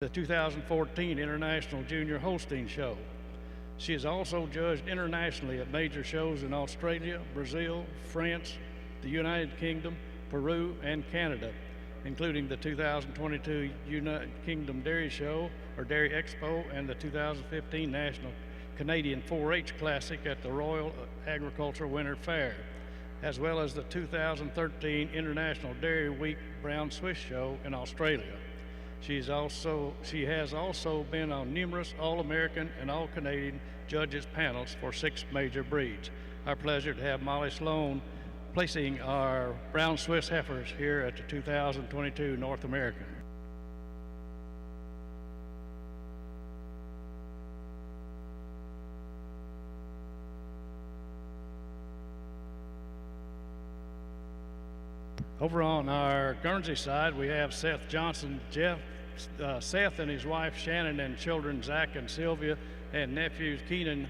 the 2014 International Junior Holstein Show. She has also judged internationally at major shows in Australia, Brazil, France, the United Kingdom, Peru, and Canada, including the 2022 United Kingdom Dairy Show or Dairy Expo and the 2015 National Canadian 4-H Classic at the Royal Agricultural Winter Fair, as well as the 2013 International Dairy Week Brown Swiss Show in Australia. She has also been on numerous All-American and All-Canadian judges panels for 6 major breeds. Our pleasure to have Molly Sloan placing our Brown Swiss heifers here at the 2022 North American. Over on our Guernsey side, we have Seth Johnson. Seth and his wife Shannon and children Zach and Sylvia and nephews Keenan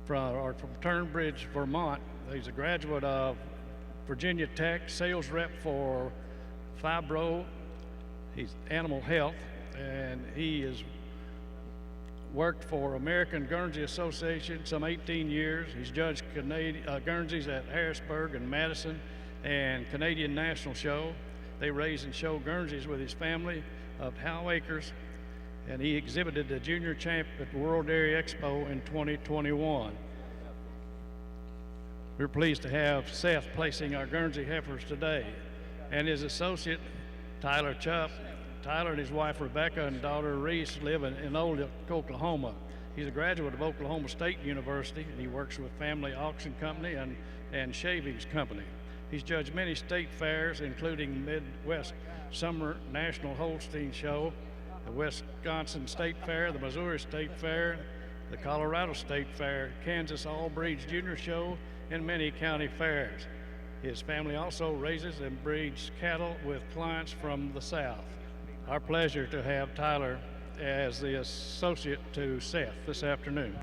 from Turnbridge, Vermont. He's a graduate of Virginia Tech, sales rep for Fibro. He's animal health, and he has worked for American Guernsey Association some 18 years. He's judged Guernseys at Harrisburg and Madison and Canadian National Show. They raise and show Guernseys with his family of Howe Acres, and he exhibited the junior champ at the World Dairy Expo in 2021. We're pleased to have Seth placing our Guernsey heifers today, and his associate Tyler Chuff. Tyler and his wife Rebecca and daughter Reese live in Old Oklahoma. He's a graduate of Oklahoma State University, and he works with Family Auction Company and Shavings Company. He's judged many state fairs, including Midwest Summer National Holstein Show, the Wisconsin State Fair, the Missouri State Fair, the Colorado State Fair, Kansas All Breeds Junior Show, and many county fairs. His family also raises and breeds cattle with clients from the South. Our pleasure to have Tyler as the associate to Seth this afternoon.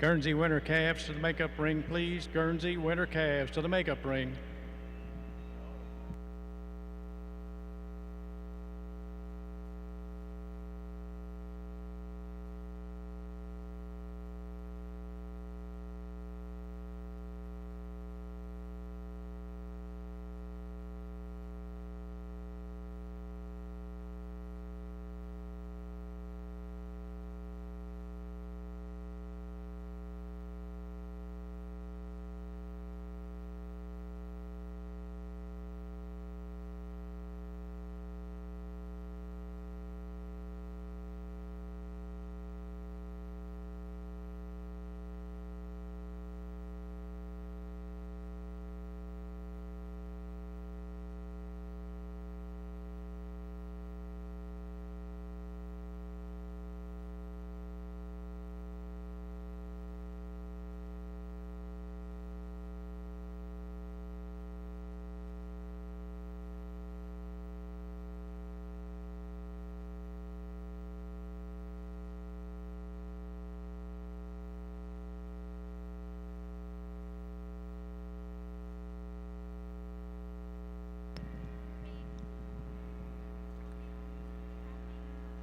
Guernsey winter calves to the makeup ring, please. Guernsey winter calves to the makeup ring.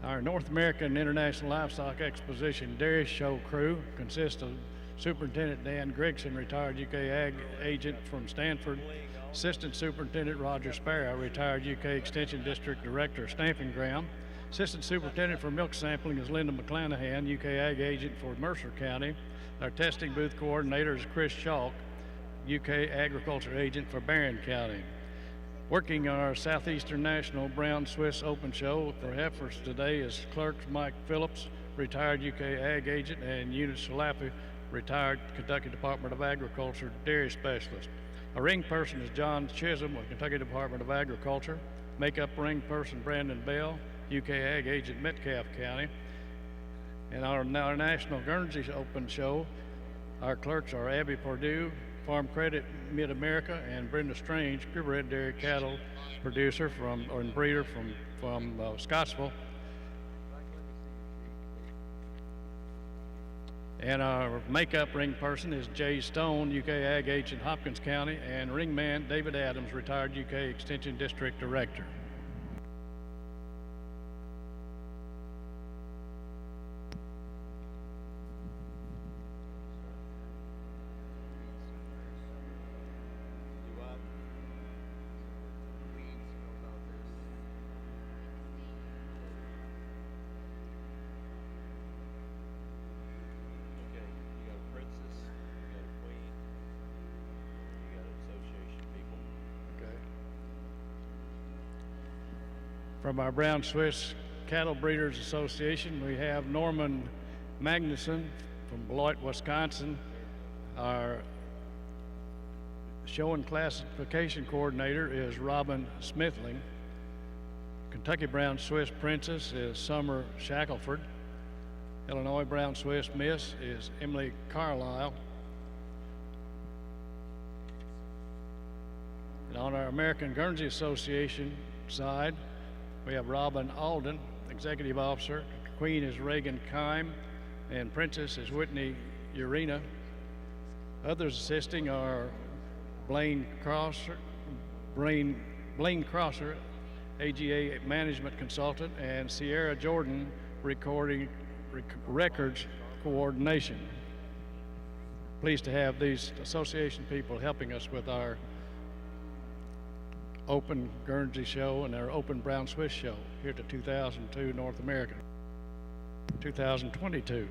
Our North American International Livestock Exposition Dairy Show crew consists of Superintendent Dan Grigson, retired UK Ag agent from Stanford, Assistant Superintendent Roger Sparrow, retired UK Extension District Director, Stamping Ground. Assistant Superintendent for Milk Sampling is Linda McClanahan, UK Ag agent for Mercer County. Our testing booth coordinator is Chris Chalk, UK Agriculture agent for Barron County. Working our Southeastern National Brown Swiss Open Show for heifers today is clerk Mike Phillips, retired UK Ag agent, and Eunice Shalapi, retired Kentucky Department of Agriculture dairy specialist. A ring person is John Chisholm with Kentucky Department of Agriculture. Makeup ring person Brandon Bell, UK Ag agent Metcalfe County. And our National Guernsey Open Show, our clerks are Abby Purdue, Farm Credit Mid-America, and Brenda Strange, purebred dairy cattle producer and breeder from Scottsville. And our makeup ring person is Jay Stone, UK Ag agent Hopkins County, and ringman David Adams, retired UK Extension District Director. From our Brown Swiss Cattle Breeders Association, we have Norman Magnuson from Beloit, Wisconsin. Our show and classification coordinator is Robin Smithling. Kentucky Brown Swiss Princess is Summer Shackelford. Illinois Brown Swiss Miss is Emily Carlisle. And on our American Guernsey Association side, we have Robin Alden, Executive Officer. Queen is Reagan Kime, and Princess is Whitney Urena. Others assisting are Blaine Crosser, AGA Management Consultant, and Sierra Jordan, Records Coordination. Pleased to have these association people helping us with our Open Guernsey Show and our Open Brown Swiss Show here to 2002 North American, 2022.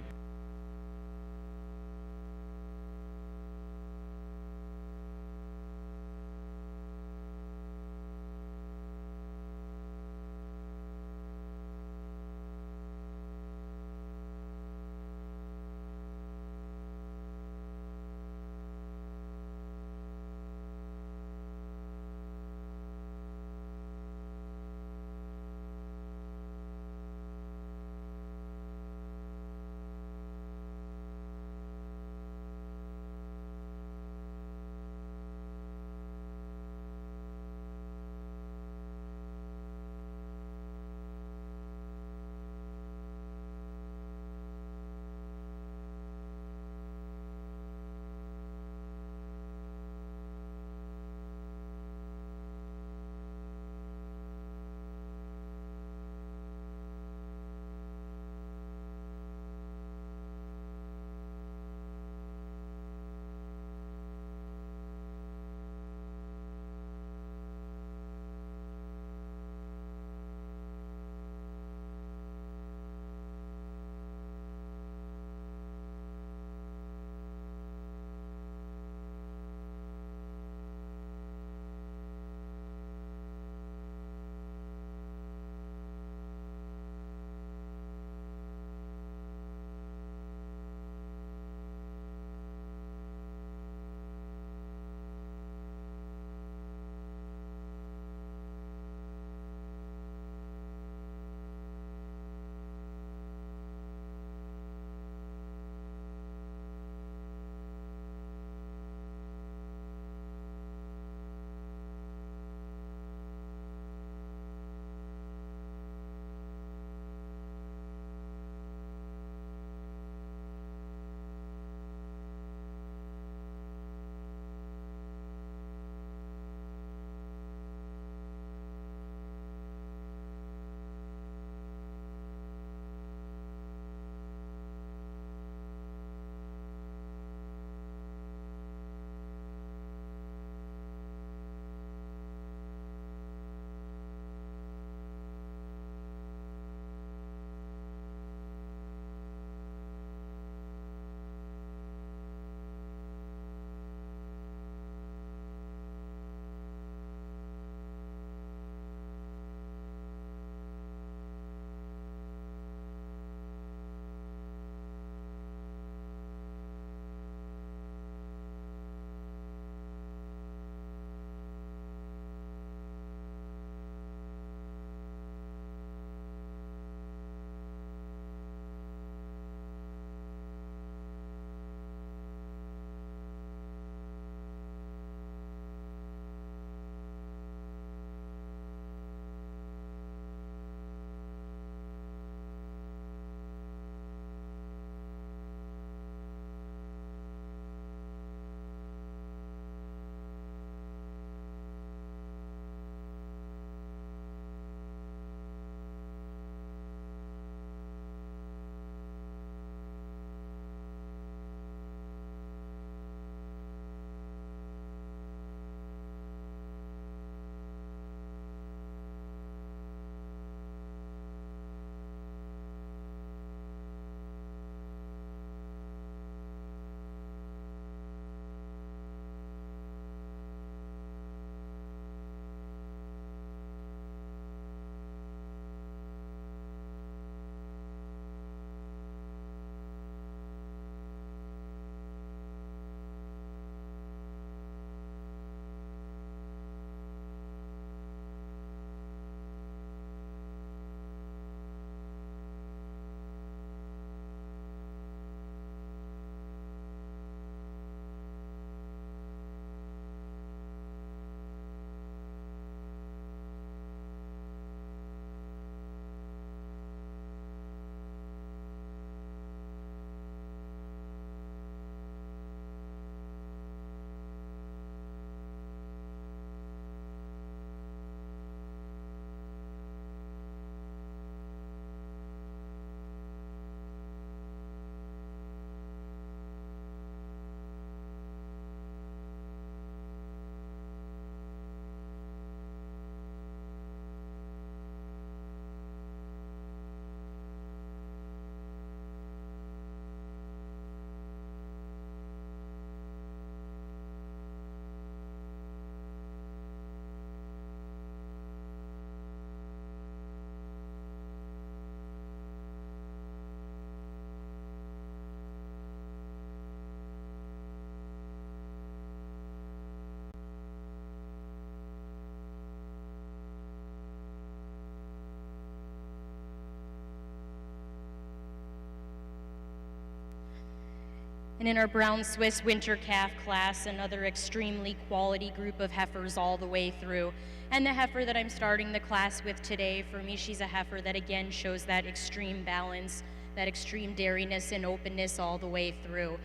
And in our brown Swiss winter calf class, another extremely quality group of heifers all the way through. And the heifer that I'm starting the class with today, for me, she's a heifer that again shows that extreme balance, that extreme dairiness and openness all the way through.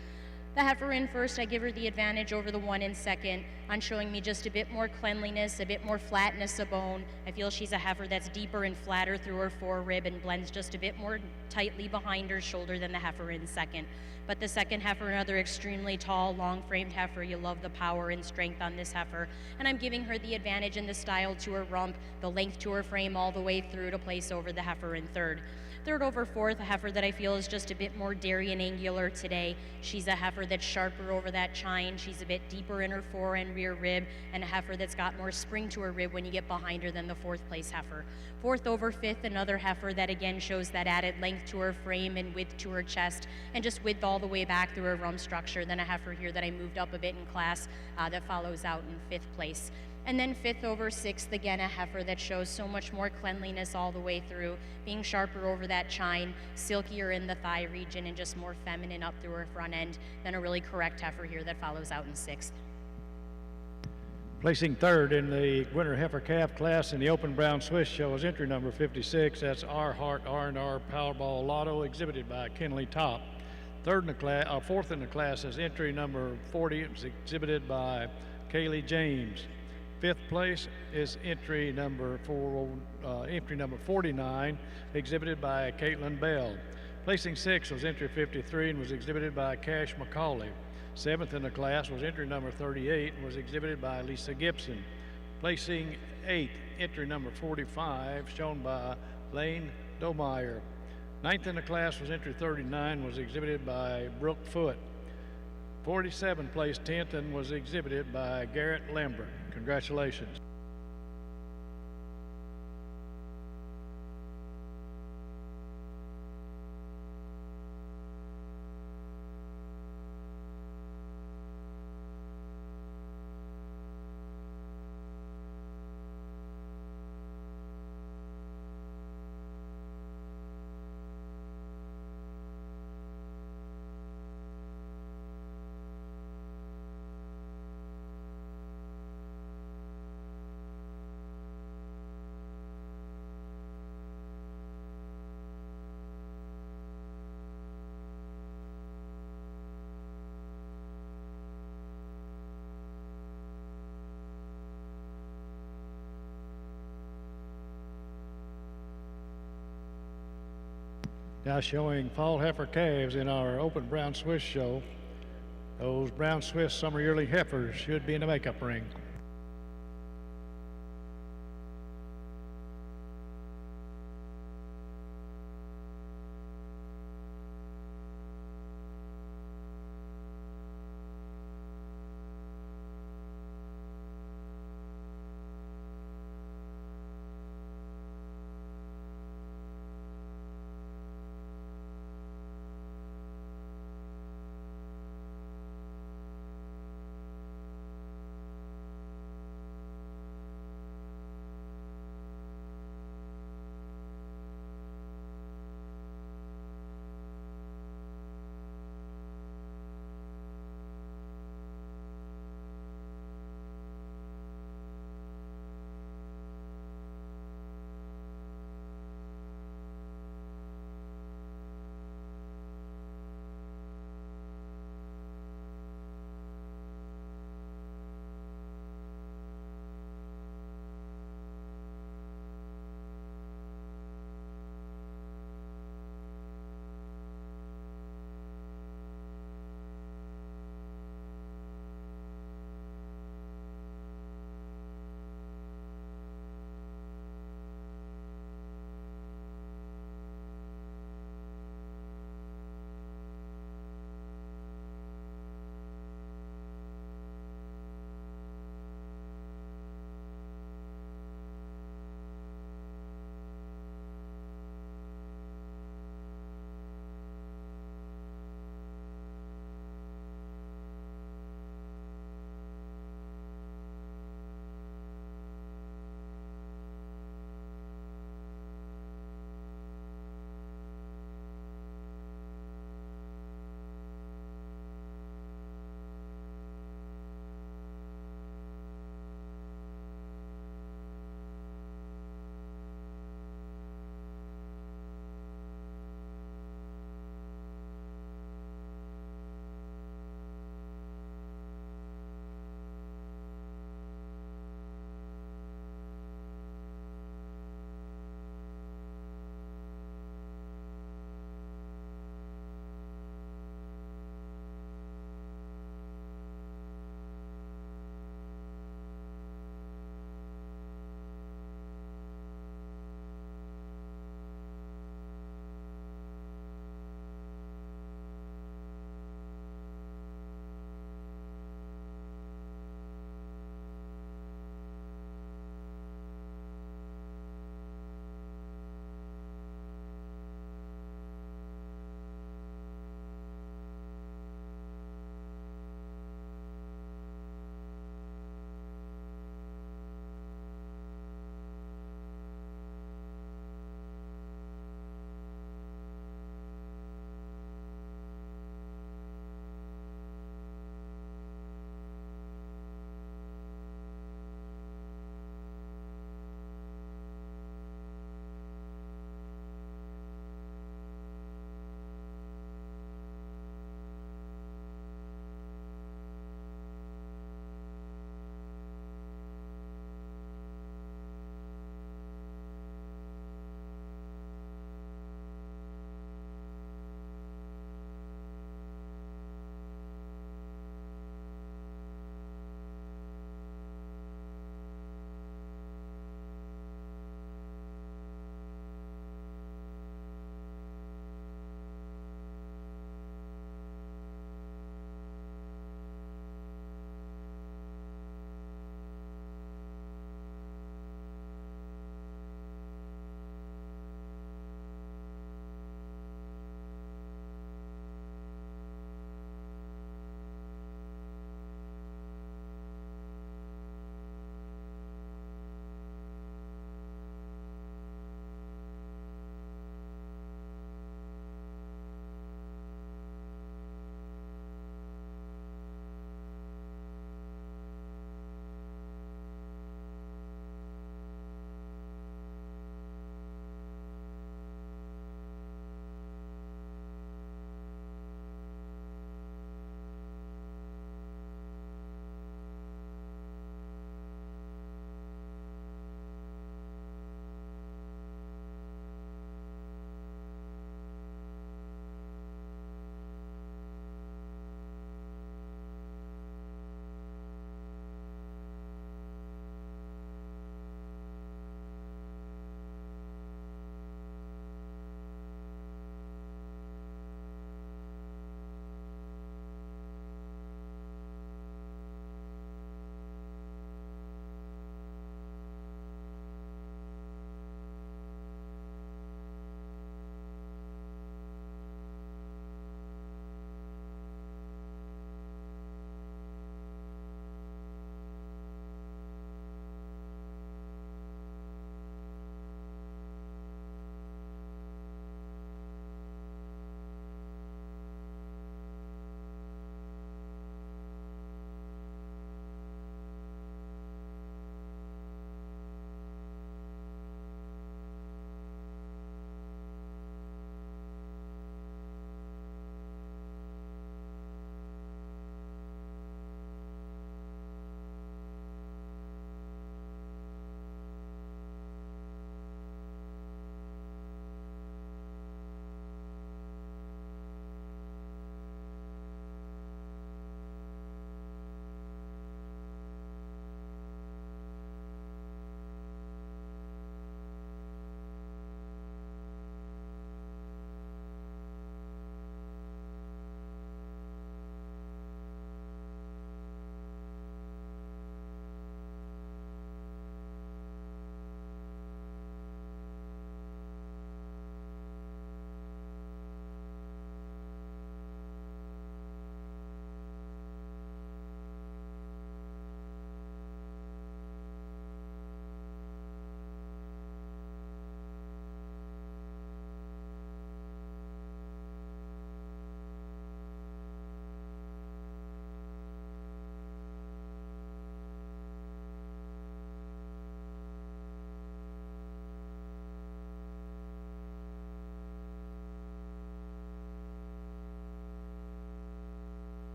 The heifer in first, I give her the advantage over the one in second on showing me just a bit more cleanliness, a bit more flatness of bone. I feel she's a heifer that's deeper and flatter through her forerib and blends just a bit more tightly behind her shoulder than the heifer in second. But the second heifer, another extremely tall, long-framed heifer. You love the power and strength on this heifer. And I'm giving her the advantage in the style to her rump, the length to her frame all the way through to place over the heifer in third. Third over fourth, a heifer that I feel is just a bit more dairy and angular today. She's a heifer that's sharper over that chine. She's a bit deeper in her fore and rear rib, and a heifer that's got more spring to her rib when you get behind her than the fourth place heifer. Fourth over fifth, another heifer that again shows that added length to her frame and width to her chest, and just width all the way back through her rump structure. Then a heifer here that I moved up a bit in class that follows out in fifth place. And then fifth over sixth, again, a heifer that shows so much more cleanliness all the way through, being sharper over that chine, silkier in the thigh region, and just more feminine up through her front end than a really correct heifer here that follows out in sixth. Placing third in the winter heifer calf class in the open brown Swiss show is entry number 56. That's Our Heart R&R Powerball Lotto, exhibited by Kenley Top. Fourth in the class is entry number 40. It was exhibited by Kaylee James. Fifth place is entry number 49, exhibited by Caitlin Bell. Placing sixth was entry 53 and was exhibited by Cash McCauley. Seventh in the class was entry number 38 and was exhibited by Lisa Gibson. Placing eighth, entry number 45, shown by Lane Domeyer. Ninth in the class was entry 39, was exhibited by Brooke Foote. 47th place, 10th, and was exhibited by Garrett Lambert. Congratulations. Now showing fall heifer calves in our open brown Swiss show. Those brown Swiss summer yearling heifers should be in the makeup ring.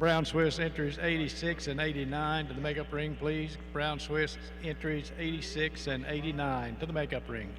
Brown Swiss entries 86 and 89 to the makeup ring, please. Brown Swiss entries 86 and 89 to the makeup ring.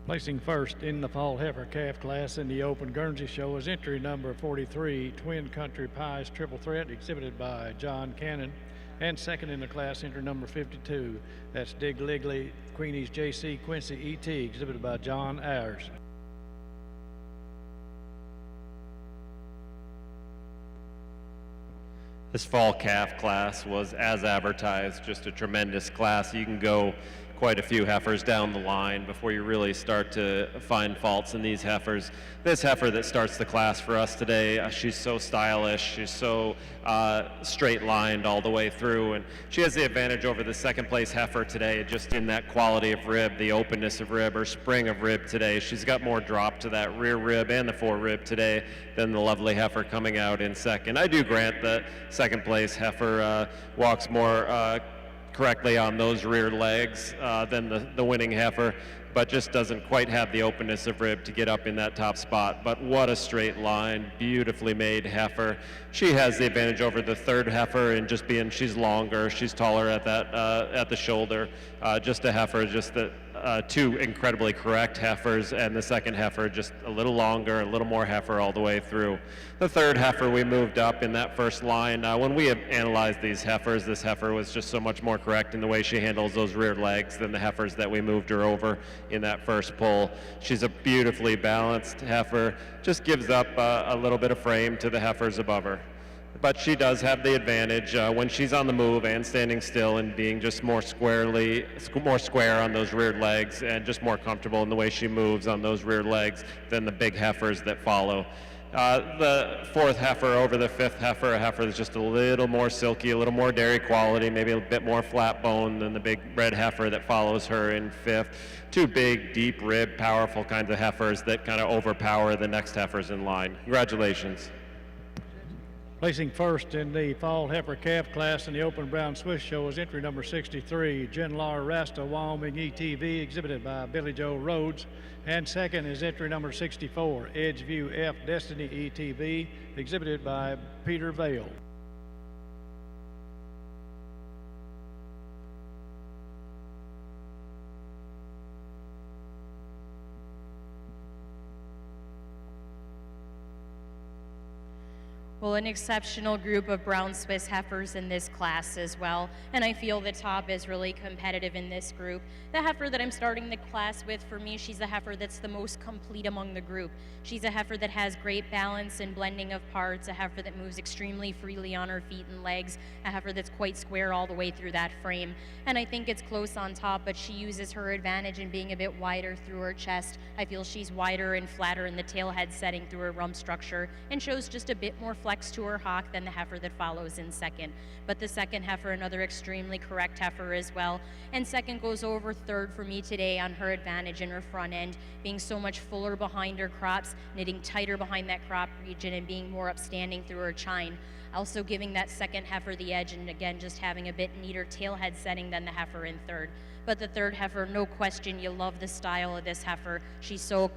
Placing first in the fall heifer calf class in the open Guernsey show is entry number 43, Twin Country Pies Triple Threat, exhibited by John Cannon. And second in the class, entry number 52, that's Dig Ligley Queenie's JC Quincy ET, exhibited by John Ayers. This fall calf class was, as advertised, just a tremendous class. You can go quite a few heifers down the line before you really start to find faults in these heifers. This heifer that starts the class for us today, she's so stylish, she's so straight lined all the way through, and she has the advantage over the second place heifer today just in that quality of rib, the openness of rib, or spring of rib today. She's got more drop to that rear rib and the fore rib today than the lovely heifer coming out in second. I do grant that second place heifer walks more correctly on those rear legs than the winning heifer, but just doesn't quite have the openness of rib to get up in that top spot. But what a straight line, beautifully made heifer. She has the advantage over the third heifer in just being she's longer, she's taller at the shoulder. Just a heifer, just the two incredibly correct heifers, and the second heifer just a little longer, a little more heifer all the way through. The third heifer we moved up in that first line. When we have analyzed these heifers, this heifer was just so much more correct in the way she handles those rear legs than the heifers that we moved her over in that first pull. She's a beautifully balanced heifer, just gives up a little bit of frame to the heifers above her. But she does have the advantage when she's on the move and standing still and being just more square on those rear legs and just more comfortable in the way she moves on those rear legs than the big heifers that follow. The fourth heifer over the fifth heifer, a heifer that's just a little more silky, a little more dairy quality, maybe a bit more flat bone than the big red heifer that follows her in fifth. Two big, deep rib, powerful kinds of heifers that kind of overpower the next heifers in line. Congratulations. Placing first in the fall heifer calf class in the Open Brown Swiss Show is entry number 63, Genlar Rasta Wyoming ETV, exhibited by Billy Joe Rhodes. And second is entry number 64, Edgeview F Destiny ETV, exhibited by Peter Vale. Well, an exceptional group of brown Swiss heifers in this class as well, and I feel the top is really competitive in this group. The heifer that I'm starting the class with, for me, she's a heifer that's the most complete among the group. She's a heifer that has great balance and blending of parts, a heifer that moves extremely freely on her feet and legs, a heifer that's quite square all the way through that frame. And I think it's close on top, but she uses her advantage in being a bit wider through her chest. I feel she's wider and flatter in the tail head setting through her rump structure and shows just a bit more flex to her hock than the heifer that follows in second. But the second heifer, another extremely correct heifer as well. And second goes over third for me today on her advantage in her front end, being so much fuller behind her crops, knitting tighter behind that crop region, and being more upstanding through her chine. Also giving that second heifer the edge, and again, just having a bit neater tail head setting than the heifer in third. But the third heifer, no question, you love the style of this heifer. She's so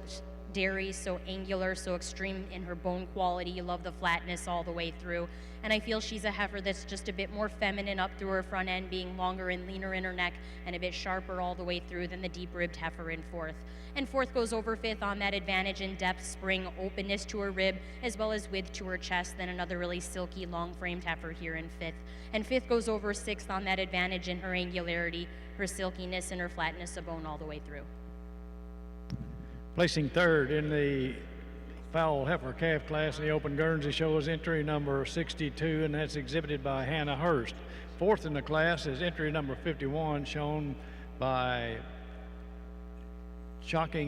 dairy, so angular, so extreme in her bone quality. You love the flatness all the way through. And I feel she's a heifer that's just a bit more feminine up through her front end, being longer and leaner in her neck and a bit sharper all the way through than the deep-ribbed heifer in fourth. And fourth goes over fifth on that advantage in depth, spring, openness to her rib, as well as width to her chest, then another really silky, long-framed heifer here in fifth. And fifth goes over sixth on that advantage in her angularity, her silkiness, and her flatness of bone all the way through. Placing third in the fowl heifer calf class in the Open Guernsey Show is entry number 62, and that's exhibited by Hannah Hurst. Fourth in the class is entry number 51, shown by Shocking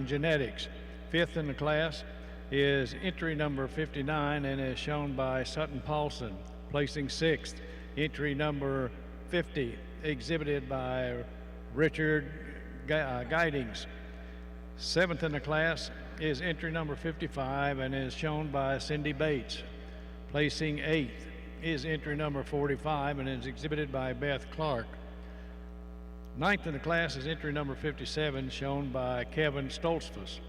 Genetics. Fifth in the class is entry number 59 and is shown by Sutton Paulson. Placing sixth, entry number 50, exhibited by Richard Guidings. Seventh in the class is entry number 55 and is shown by Cindy Bates. Placing eighth is entry number 45 and is exhibited by Beth Clark. Ninth in the class is entry number 57, shown by Kevin Stoltzfus.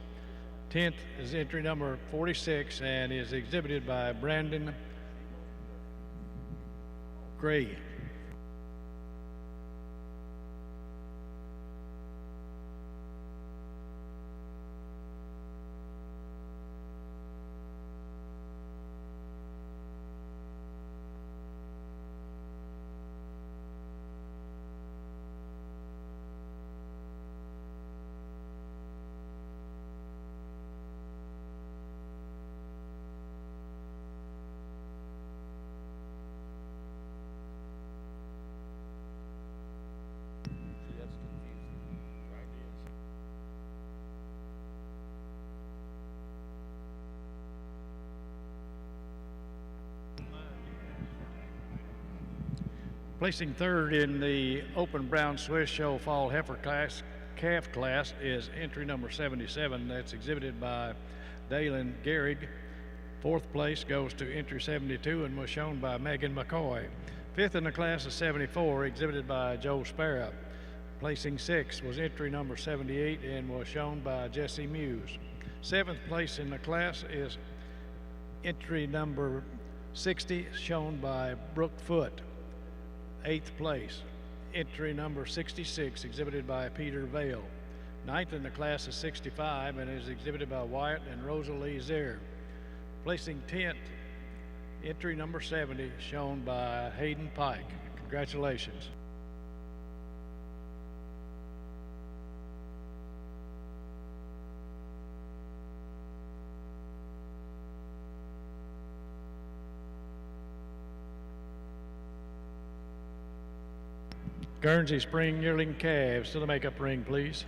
10th is entry number 46 and is exhibited by Brandon Gray. Placing third in the Open Brown Swiss Show Fall Heifer Calf class is entry number 77. That's exhibited by Dalen Gehrig. Fourth place goes to entry 72 and was shown by Megan McCoy. Fifth in the class of 74, exhibited by Joe Sparrow. Placing sixth was entry number 78 and was shown by Jesse Muse. Seventh place in the class is entry number 60, shown by Brooke Foote. Eighth place, entry number 66, exhibited by Peter Vale. Ninth in the class is 65 and is exhibited by Wyatt and Rosalie Zier. Placing 10th, entry number 70, shown by Hayden Pike. Congratulations. Guernsey Spring Yearling Calves to the makeup ring, please.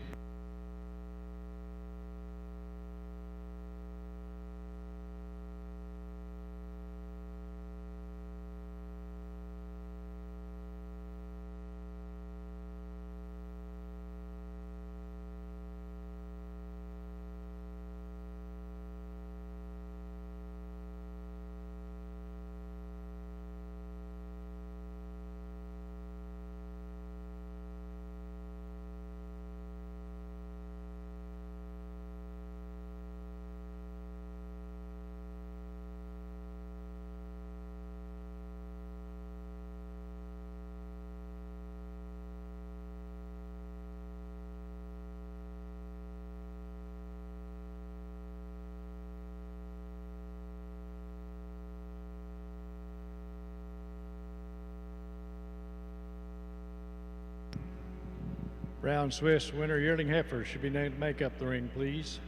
Brown Swiss winter yearling heifers should be named to make up the ring, please.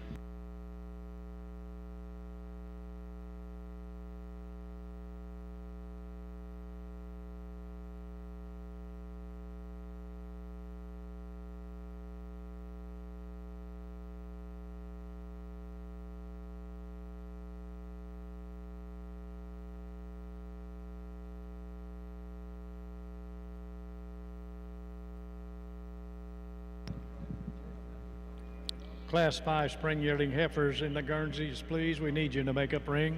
Class 5 spring yearling heifers in the Guernseys, please. We need you to make up ring.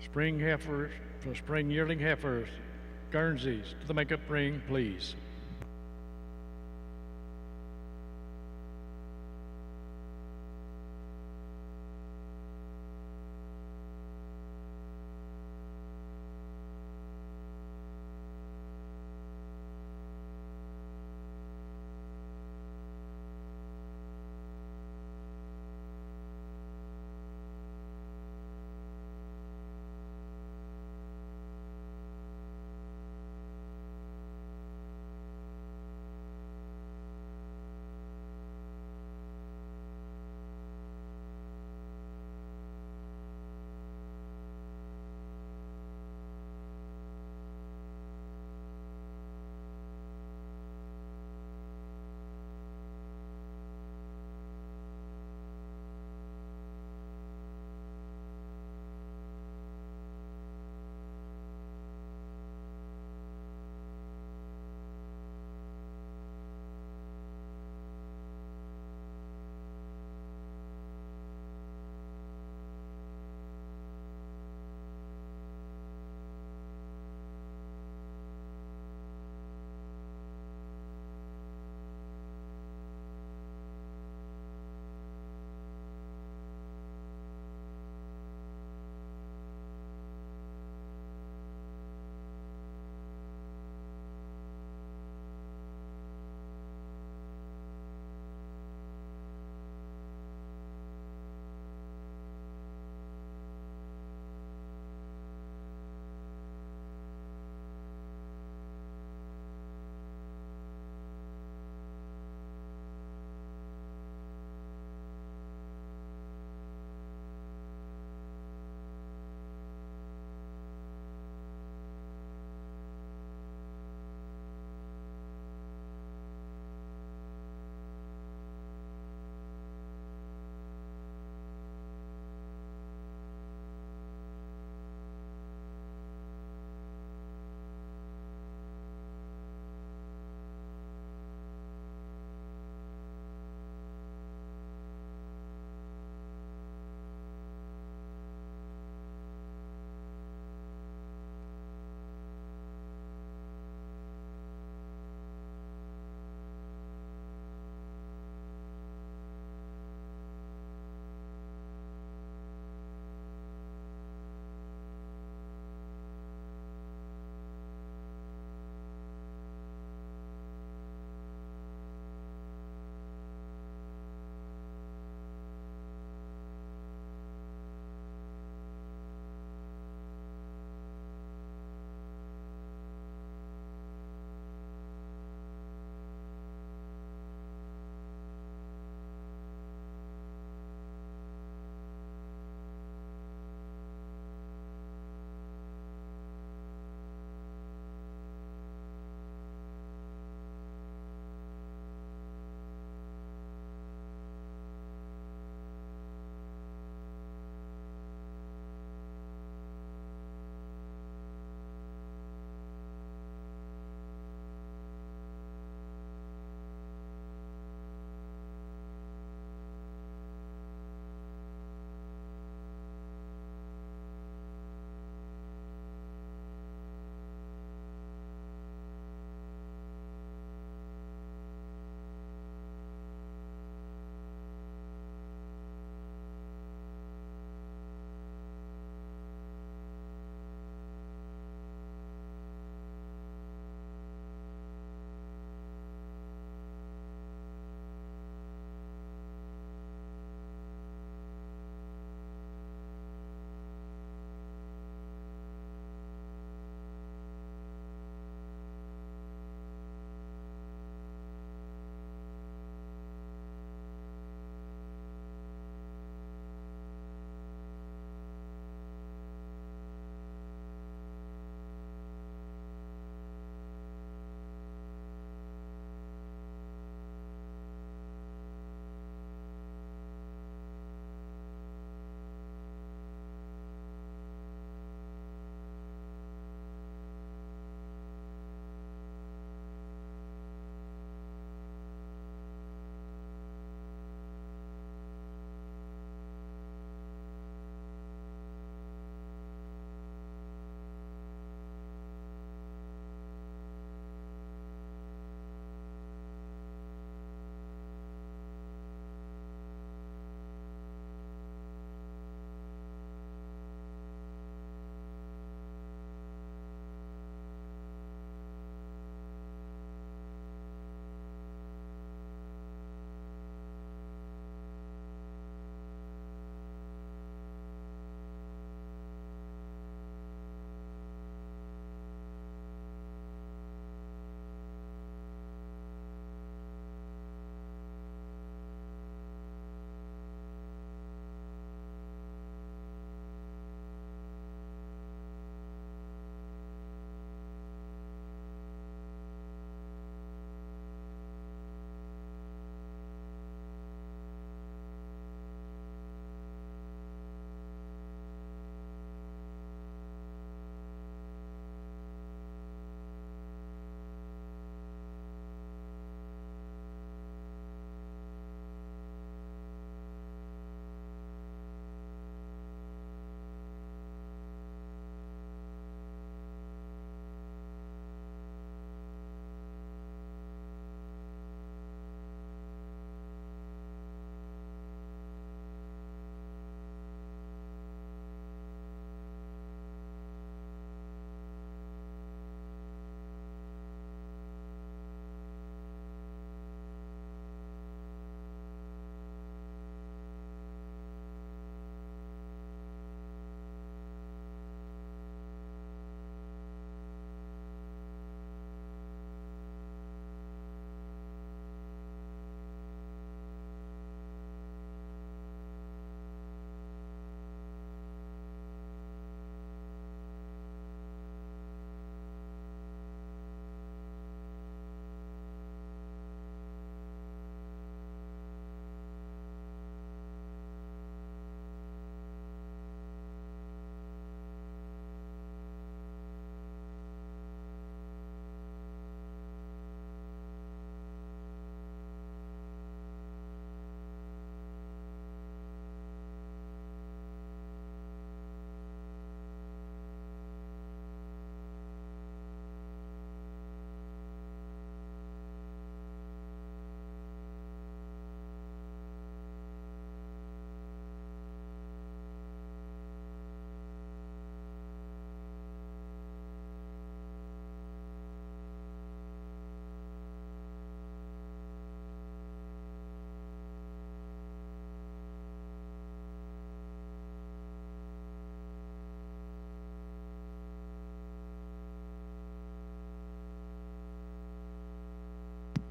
Spring heifers for spring yearling heifers, Guernseys to the makeup ring, please.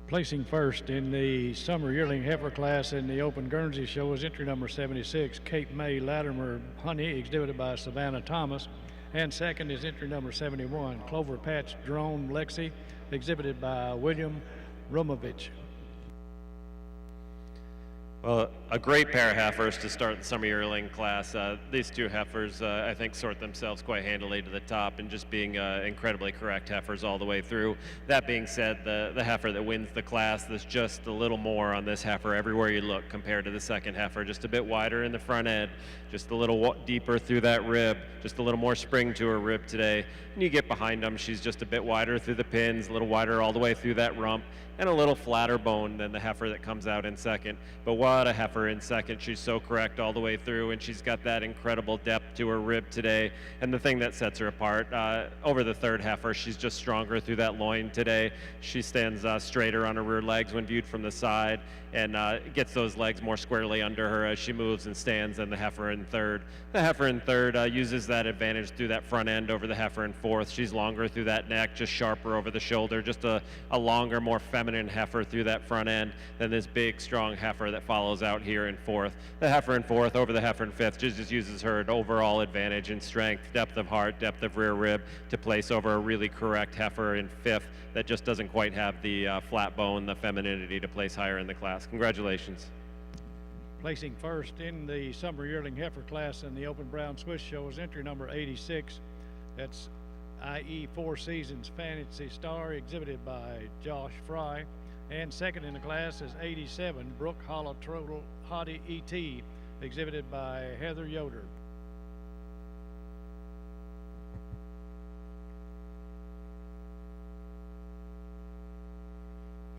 Placing first in the summer yearling heifer class in the Open Guernsey show is entry number 76, Cape May Latimer Honey, exhibited by Savannah Thomas. And second is entry number 71, Clover Patch Drone Lexi, exhibited by William Romovich. Well, a great pair of heifers to start the summer yearling class. These two heifers, I think, sort themselves quite handily to the top and just being incredibly correct heifers all the way through. That being said, the heifer that wins the class, there's just a little more on this heifer everywhere you look compared to the second heifer. Just a bit wider in the front end, just a little deeper through that rib, just a little more spring to her rib today. And you get behind them, she's just a bit wider through the pins, a little wider all the way through that rump, and a little flatter bone than the heifer that comes out in second. But what a heifer in second. She's so correct all the way through, and she's got that incredible depth to her rib today. And the thing that sets her apart over the third heifer, she's just stronger through that loin today. She stands straighter on her rear legs when viewed from the side, and gets those legs more squarely under her as she moves and stands than the heifer in third. The heifer in third uses that advantage through that front end over the heifer in fourth. She's longer through that neck, just sharper over the shoulder, just a longer, more feminine heifer through that front end than this big, strong heifer that follows out here in fourth. The heifer in fourth over the heifer in fifth just uses her overall advantage in strength, depth of heart, depth of rear rib to place over a really correct heifer in fifth that just doesn't quite have the flat bone, the femininity to place higher in the class. Congratulations. Placing first in the summer yearling heifer class in the Open Brown Swiss show is entry number 86. That's i.e. Four Seasons Fantasy Star, exhibited by Josh Fry. And second in the class is 87, Brook Hollow Turtle Hottie E.T., exhibited by Heather Yoder.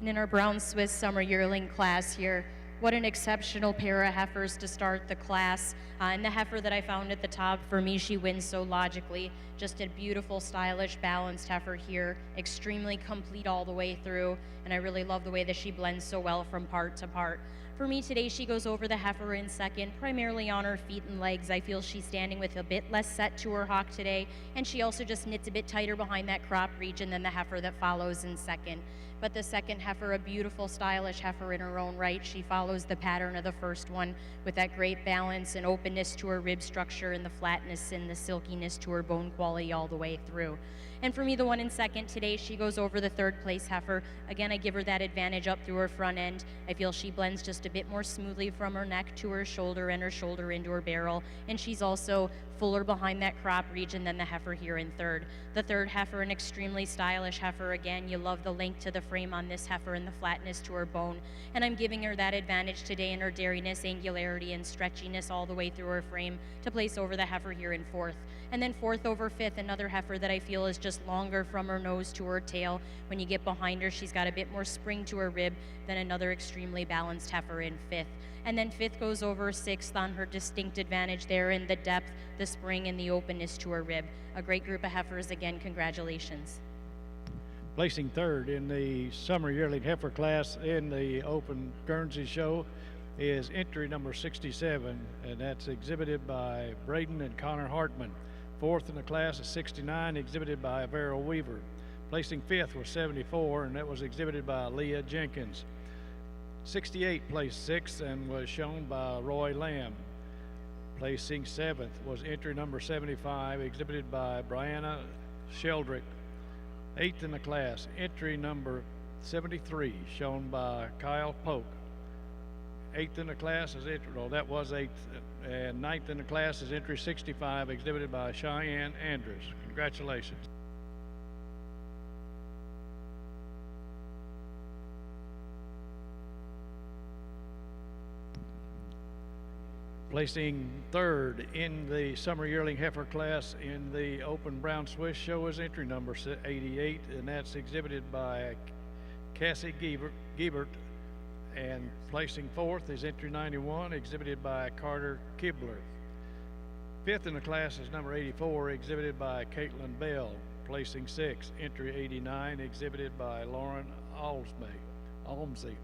And in our Brown Swiss Summer Yearling class here, what an exceptional pair of heifers to start the class. And the heifer that I found at the top, for me, she wins so logically. Just a beautiful, stylish, balanced heifer here, extremely complete all the way through. And I really love the way that she blends so well from part to part. For me today, she goes over the heifer in second, primarily on her feet and legs. I feel she's standing with a bit less set to her hock today, and she also just knits a bit tighter behind that crop region than the heifer that follows in second. But the second heifer, a beautiful, stylish heifer in her own right. She follows the pattern of the first one with that great balance and openness to her rib structure and the flatness and the silkiness to her bone quality all the way through. And for me, the one in second today, she goes over the third place heifer. Again, I give her that advantage up through her front end. I feel she blends just a bit more smoothly from her neck to her shoulder and her shoulder into her barrel. And she's also fuller behind that crop region than the heifer here in third. The third heifer, an extremely stylish heifer. Again, you love the length to the frame on this heifer and the flatness to her bone. And I'm giving her that advantage today in her dairiness, angularity, and stretchiness all the way through her frame to place over the heifer here in fourth. And then fourth over fifth, another heifer that I feel is just longer from her nose to her tail. When you get behind her, she's got a bit more spring to her rib than another extremely balanced heifer in fifth. And then fifth goes over sixth on her distinct advantage there in the depth, the spring, and the openness to her rib. A great group of heifers. Again, congratulations. Placing third in the summer yearling heifer class in the Open Guernsey show is entry number 67, and that's exhibited by Braden and Connor Hartman. Fourth in the class is 69, exhibited by Vera Weaver. Placing fifth was 74, and that was exhibited by Leah Jenkins. 68 placed sixth and was shown by Roy Lamb. Placing seventh was entry number 75, exhibited by Brianna Sheldrick. Eighth in the class, entry number 73, shown by Kyle Polk. Eighth in the class is entry, well, that was eighth, and ninth in the class is entry 65, exhibited by Cheyenne Andrews. Congratulations. Placing third in the summer yearling heifer class in the Open Brown Swiss show is entry number 88, and that's exhibited by Cassie Giebert. And placing fourth is entry 91, exhibited by Carter Kibler. Fifth in the class is number 84, exhibited by Caitlin Bell. Placing sixth, entry 89, exhibited by Lauren Almsey.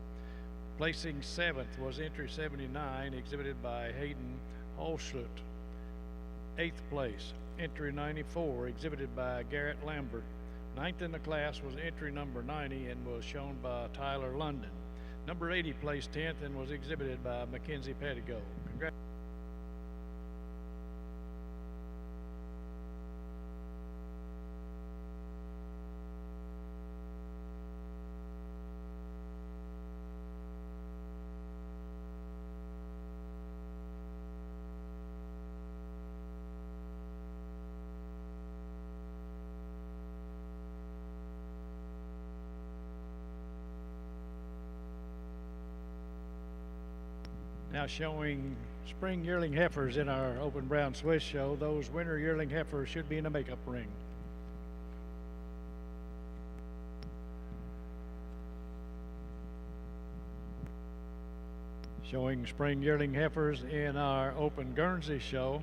Placing seventh was entry 79, exhibited by Hayden Holschut. Eighth place, entry 94, exhibited by Garrett Lambert. Ninth in the class was entry number 90 and was shown by Tyler London. Number 80 placed 10th and was exhibited by Mackenzie Pettigo. Now showing spring yearling heifers in our open brown Swiss show. Those winter yearling heifers should be in a makeup ring. Showing spring yearling heifers in our open Guernsey show.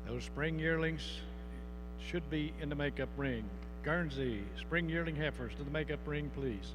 Those spring yearlings should be in the makeup ring. Guernsey spring yearling heifers to the makeup ring, please.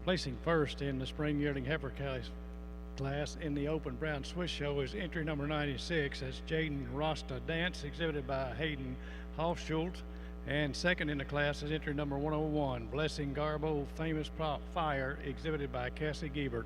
Placing first in the spring yearling heifer class in the open brown Swiss show is entry number 96. That's Jaden Rasta Dance, exhibited by Hayden Hofschultz. And second in the class is entry number 101, Blessing Garbo Famous Fire, exhibited by Cassie Giebert.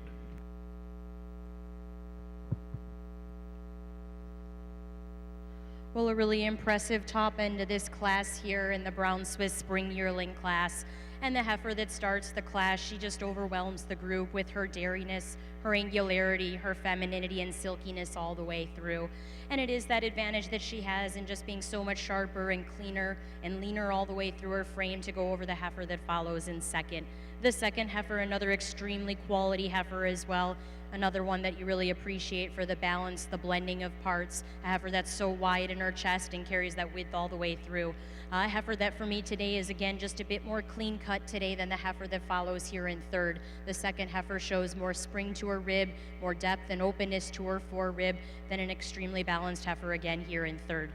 Well, a really impressive top end to this class here in the brown Swiss spring yearling class. And the heifer that starts the class, she just overwhelms the group with her dairiness, her angularity, her femininity, and silkiness all the way through. And it is that advantage that she has in just being so much sharper and cleaner and leaner all the way through her frame to go over the heifer that follows in second. The second heifer, another extremely quality heifer as well. Another one that you really appreciate for the balance, the blending of parts. A heifer that's so wide in her chest and carries that width all the way through. A heifer that for me today is again just a bit more clean cut today than the heifer that follows here in third. The second heifer shows more spring to her rib, more depth and openness to her forerib than an extremely balanced heifer again here in third.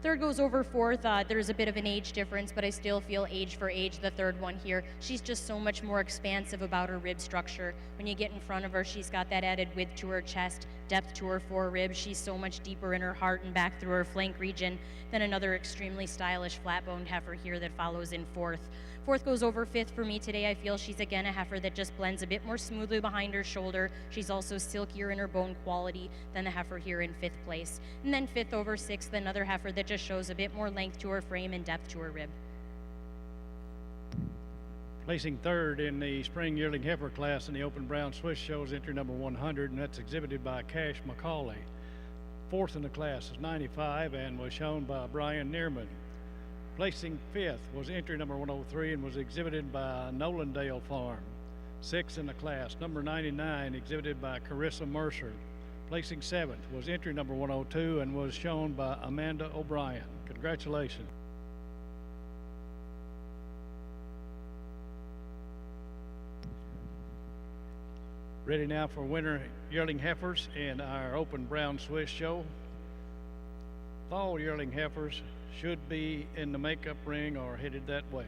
Third goes over fourth. There's a bit of an age difference, but I still feel age for age, the third one here. She's just so much more expansive about her rib structure. When you get in front of her, she's got that added width to her chest, depth to her forerib. She's so much deeper in her heart and back through her flank region than another extremely stylish flat-boned heifer here that follows in fourth. Fourth goes over fifth for me today. I feel she's again a heifer that just blends a bit more smoothly behind her shoulder. She's also silkier in her bone quality than the heifer here in fifth place. And then fifth over sixth, another heifer that just shows a bit more length to her frame and depth to her rib. Placing third in the spring yearling heifer class in the open brown Swiss show is entry number 100, and that's exhibited by Cash McCauley. Fourth in the class is 95 and was shown by Brian Neerman. Placing fifth was entry number 103 and was exhibited by Nolendale Farm. Sixth in the class, number 99, exhibited by Carissa Mercer. Placing seventh was entry number 102 and was shown by Amanda O'Brien. Congratulations. Ready now for winter yearling heifers in our open brown Swiss show. Fall yearling heifers should be in the makeup ring or headed that way.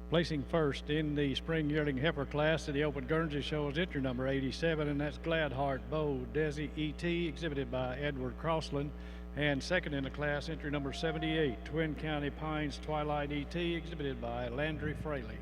Placing first in the spring yearling heifer class at the Open Guernsey Show is entry number 87, and that's Gladheart Bow Desi E.T., exhibited by Edward Crossland. And second in the class, entry number 78, Twin County Pines Twilight E.T., exhibited by Landry Fraley.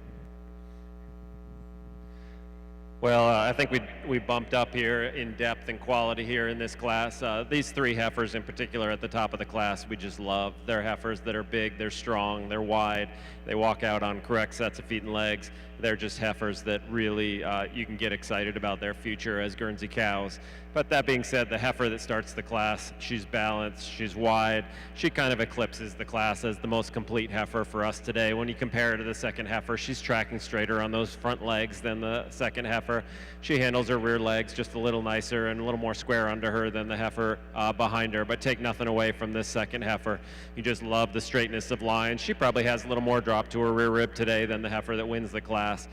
Well, I think we bumped up here in depth and quality here in this class. These three heifers in particular at the top of the class, we just love. They're heifers that are big, they're strong, they're wide, they walk out on correct sets of feet and legs. They're just heifers that really you can get excited about their future as Guernsey cows. But that being said, the heifer that starts the class, she's balanced, she's wide. She kind of eclipses the class as the most complete heifer for us today. When you compare her to the second heifer, she's tracking straighter on those front legs than the second heifer. She handles her rear legs just a little nicer and a little more square under her than the heifer behind her, but take nothing away from this second heifer. You just love the straightness of line. She probably has a little more drop to her rear rib today than the heifer that wins the class.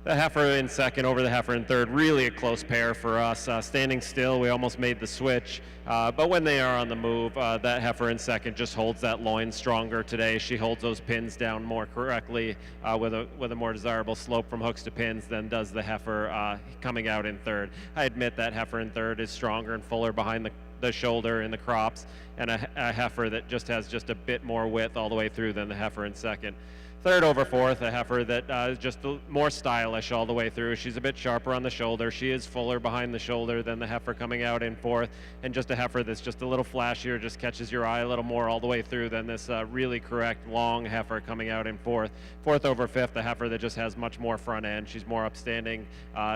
The heifer in second over the heifer in third, really a close pair for us. Standing still, we almost made the switch, but when they are on the move, that heifer in second just holds that loin stronger today. She holds those pins down more correctly with a more desirable slope from hooks to pins than does the heifer coming out in third. I admit that heifer in third is stronger and fuller behind the shoulder in the crops, and a heifer that just has just a bit more width all the way through than the heifer in second. Third over fourth, a heifer that is just more stylish all the way through. She's a bit sharper on the shoulder. She is fuller behind the shoulder than the heifer coming out in fourth, and just a heifer that's just a little flashier, just catches your eye a little more all the way through than this really correct long heifer coming out in fourth. Fourth over fifth, a heifer that just has much more front end. She's more upstanding.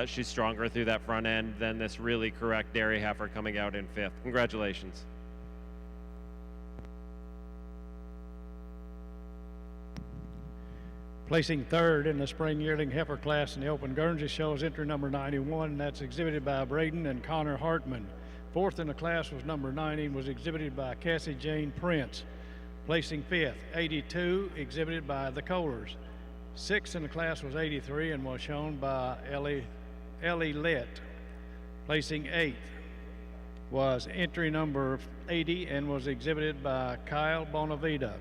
She's stronger through that front end than this really correct dairy heifer coming out in fifth. Congratulations. Placing third in the spring yearling heifer class in the Open Guernsey Show is entry number 91, and that's exhibited by Braden and Connor Hartman. Fourth in the class was number 90 and was exhibited by Cassie Jane Prince. Placing fifth, 82, exhibited by the Kohlers. Sixth in the class was 83 and was shown by Ellie Lett. Placing eighth was entry number 80 and was exhibited by Kyle Bonavita.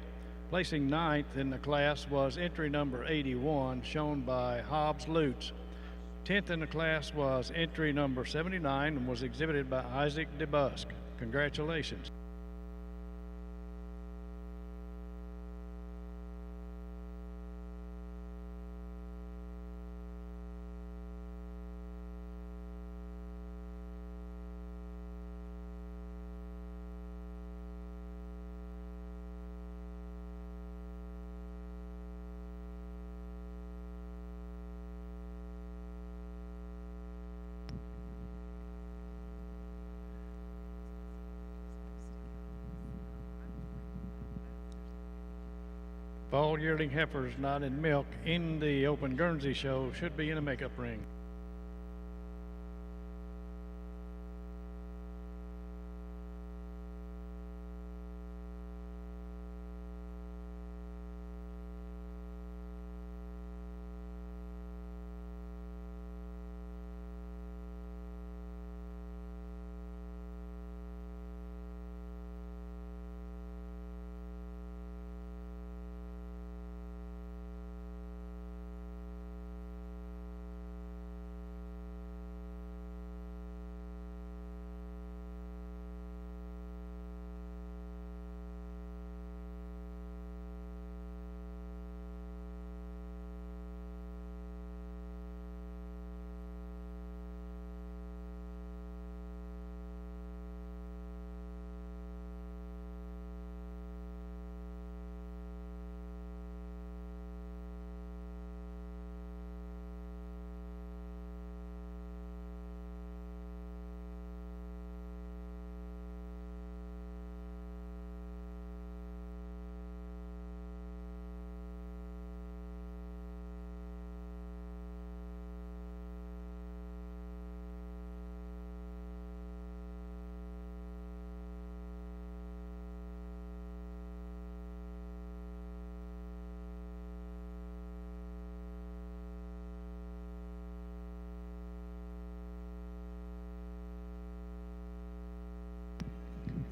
Placing ninth in the class was entry number 81, shown by Hobbs Lutz. 10th in the class was entry number 79 and was exhibited by Isaac DeBusk. Congratulations. Fall yearling heifers not in milk in the Open Guernsey Show should be in a makeup ring.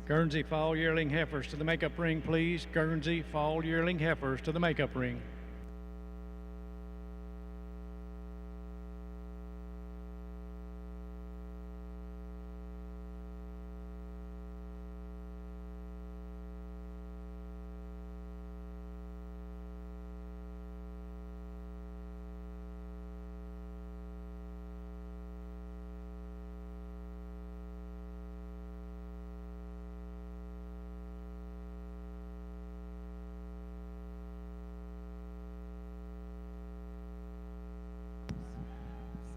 Guernsey fall yearling heifers to the makeup ring, please. Guernsey fall yearling heifers to the makeup ring.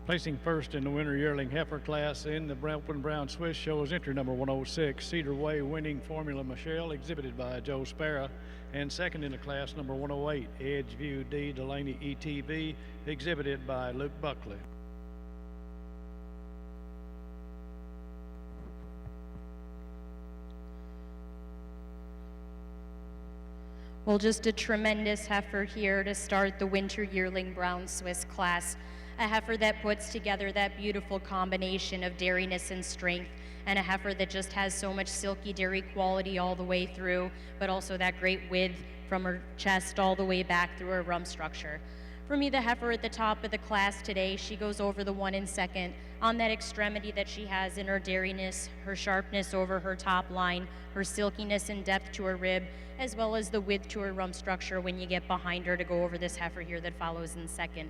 Placing first in the winter yearling heifer class in the Open Brown Swiss show is entry number 106, Cedar Way Winning Formula Michelle, exhibited by Joe Sparrow. And second in the class, number 108, Edgeview D Delaney ETB, exhibited by Luke Buckley. Well, just a tremendous heifer here to start the winter yearling brown Swiss class. A heifer that puts together that beautiful combination of dairiness and strength, and a heifer that just has so much silky dairy quality all the way through, but also that great width from her chest all the way back through her rump structure. For me, the heifer at the top of the class today, she goes over the 1 and 2nd on that extremity that she has in her dairiness, her sharpness over her top line, her silkiness and depth to her rib, as well as the width to her rump structure when you get behind her to go over this heifer here that follows in 2nd.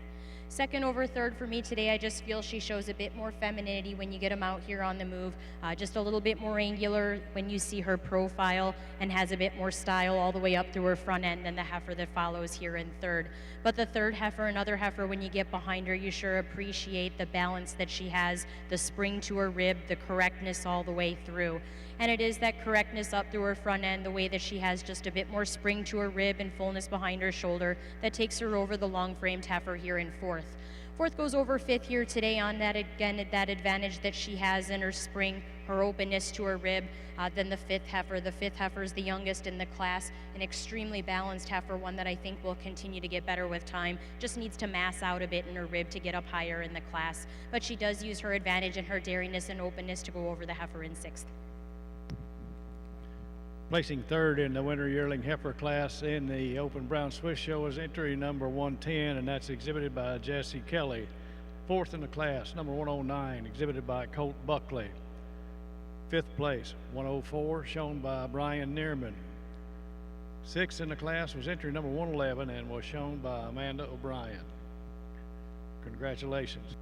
Second over third for me today, I just feel she shows a bit more femininity when you get them out here on the move, just a little bit more angular when you see her profile, and has a bit more style all the way up through her front end than the heifer that follows here in third. But the third heifer, another heifer, when you get behind her, you sure appreciate the balance that she has, the spring to her rib, the correctness all the way through. And it is that correctness up through her front end, the way that she has just a bit more spring to her rib and fullness behind her shoulder, that takes her over the long-framed heifer here in fourth. Fourth goes over fifth here today on that, again, that advantage that she has in her spring, her openness to her rib. Then the fifth heifer. The fifth heifer is the youngest in the class, an extremely balanced heifer, one that I think will continue to get better with time. Just needs to mass out a bit in her rib to get up higher in the class. But she does use her advantage and her dairiness and openness to go over the heifer in sixth. Placing third in the winter yearling heifer class in the Open Brown Swiss show is entry number 110, and that's exhibited by Jesse Kelly. Fourth in the class, number 109, exhibited by Colt Buckley. Fifth place, 104, shown by Brian Neerman. Sixth in the class was entry number 111 and was shown by Amanda O'Brien. Congratulations.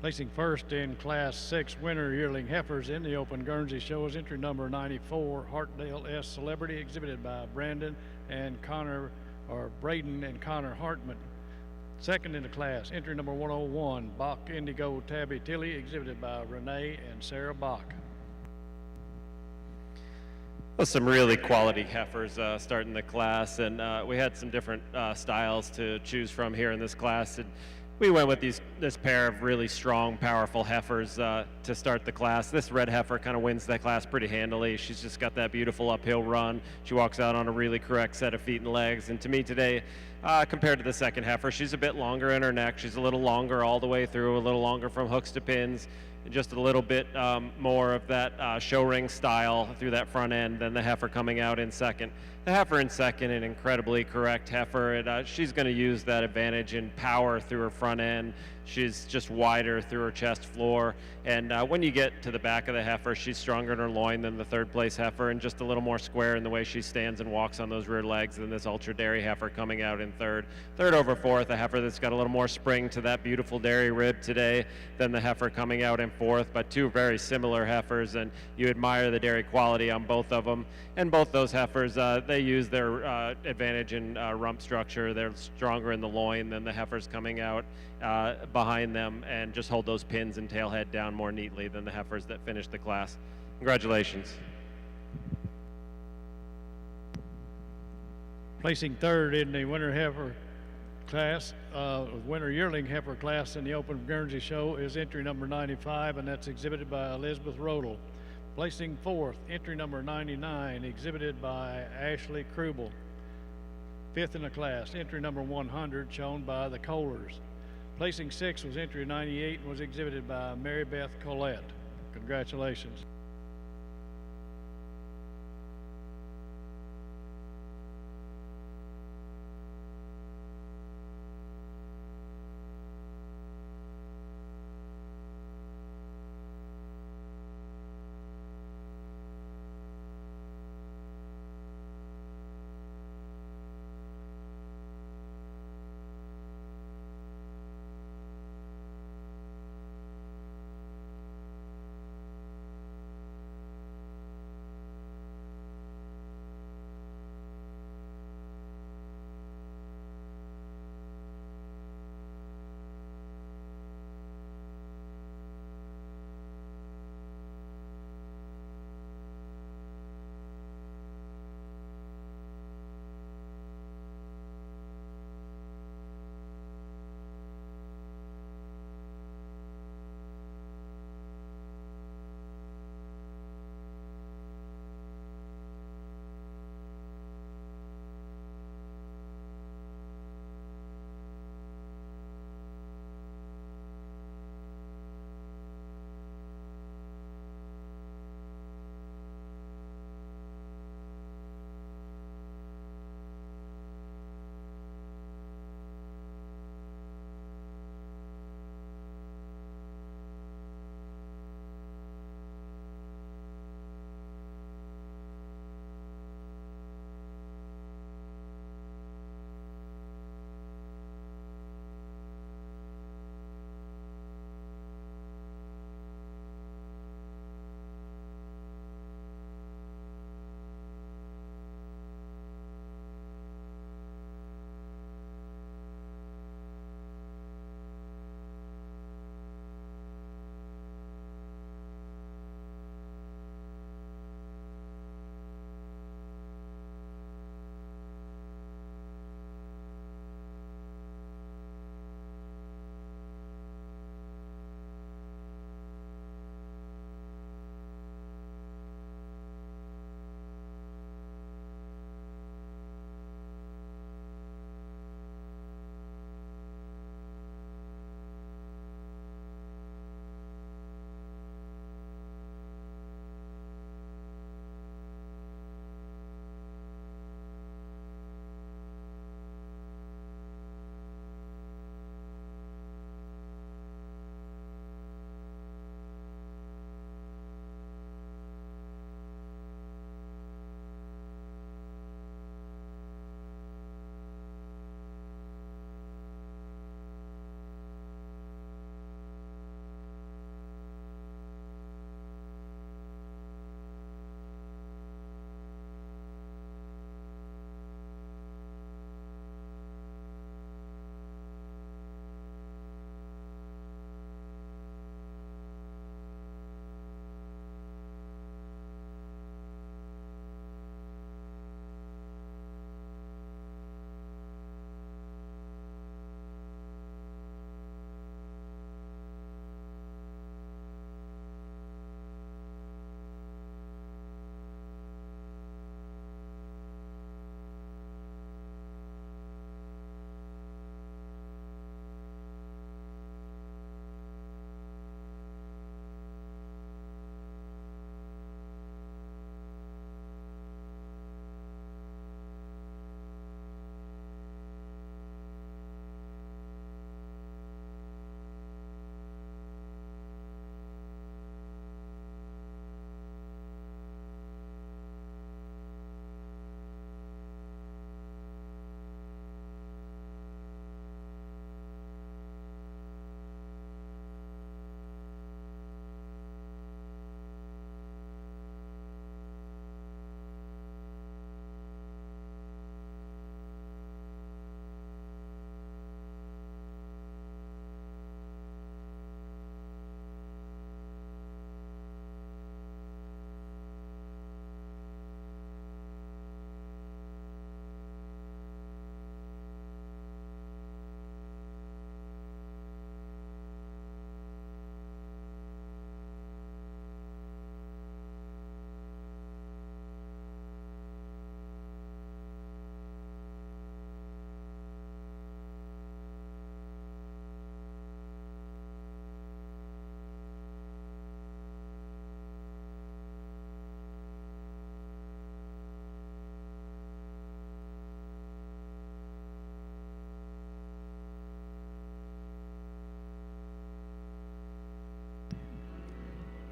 Placing first in Class 6 winter yearling heifers in the Open Guernsey show is entry number 94, Hartdale S. Celebrity, exhibited by Braden and Connor Hartman. Second in the class, entry number 101, Bach Indigo Tabby Tilly, exhibited by Renee and Sarah Bach. Well, some really quality heifers starting the class, and we had some different styles to choose from here in this class. And we went with this pair of really strong, powerful heifers to start the class. This red heifer kind of wins that class pretty handily. She's just got that beautiful uphill run. She walks out on a really correct set of feet and legs. And to me today, compared to the second heifer, she's a bit longer in her neck. She's a little longer all the way through, a little longer from hooks to pins. Just a little bit more of that show ring style through that front end than the heifer coming out in second. The heifer in second, an incredibly correct heifer, and she's going to use that advantage in power through her front end. She's just wider through her chest floor, and when you get to the back of the heifer, she's stronger in her loin than the third place heifer, and just a little more square in the way she stands and walks on those rear legs than this ultra dairy heifer coming out in third. Third over fourth, a heifer that's got a little more spring to that beautiful dairy rib today than the heifer coming out in fourth, but two very similar heifers, and you admire the dairy quality on both of them. And both those heifers, they use their advantage in rump structure. They're stronger in the loin than the heifers coming out behind them, and just hold those pins and tail head down more neatly than the heifers that finished the class. Congratulations. Placing third in the winter heifer class, winter yearling heifer class in the Open Guernsey show is entry number 95, and that's exhibited by Elizabeth Rodel. Placing fourth, entry number 99, exhibited by Ashley Krubel. Fifth in the class, entry number 100, shown by the Kohlers. Placing sixth was entry 98 and was exhibited by Mary Beth Collette. Congratulations.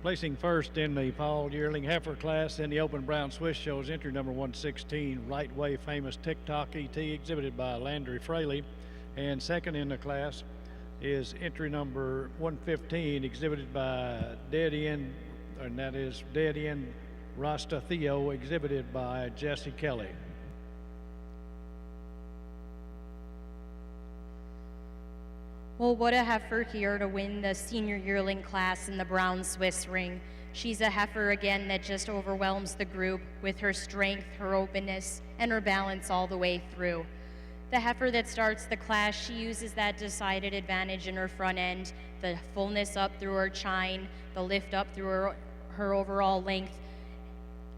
Placing first in the fall yearling heifer class in the open brown Swiss show is entry number 116, Right Way Famous TikTok ET, exhibited by Landry Fraley. And second in the class is entry number 115, exhibited by Dead End, and that is Dead End Rasta Theo, exhibited by Jesse Kelly. Well, what a heifer here to win the senior yearling class in the brown Swiss ring. She's a heifer again that just overwhelms the group with her strength, her openness, and her balance all the way through. The heifer that starts the class, she uses that decided advantage in her front end, the fullness up through her chine, the lift up through her overall length.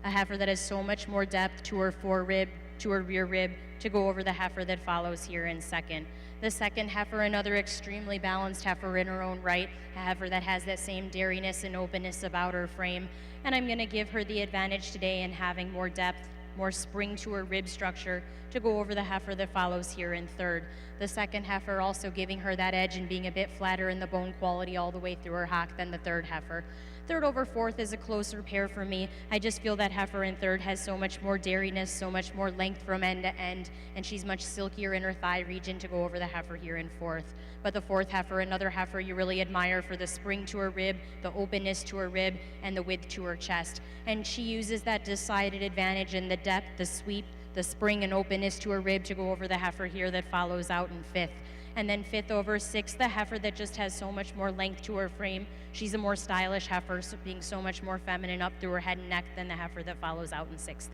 A heifer that has so much more depth to her forerib, to her rear rib, to go over the heifer that follows here in second. The second heifer, another extremely balanced heifer in her own right, a heifer that has that same dariness and openness about her frame. And I'm going to give her the advantage today in having more depth, more spring to her rib structure to go over the heifer that follows here in third. The second heifer also giving her that edge and being a bit flatter in the bone quality all the way through her hock than the third heifer. Third over fourth is a closer pair for me. I just feel that heifer in third has so much more dariness, so much more length from end to end, and she's much silkier in her thigh region to go over the heifer here in fourth. But the fourth heifer, another heifer you really admire for the spring to her rib, the openness to her rib, and the width to her chest. And she uses that decided advantage in the depth, the sweep, the spring and openness to her rib to go over the heifer here that follows out in fifth. And then fifth over sixth, the heifer that just has so much more length to her frame. She's a more stylish heifer, so being so much more feminine up through her head and neck than the heifer that follows out in sixth.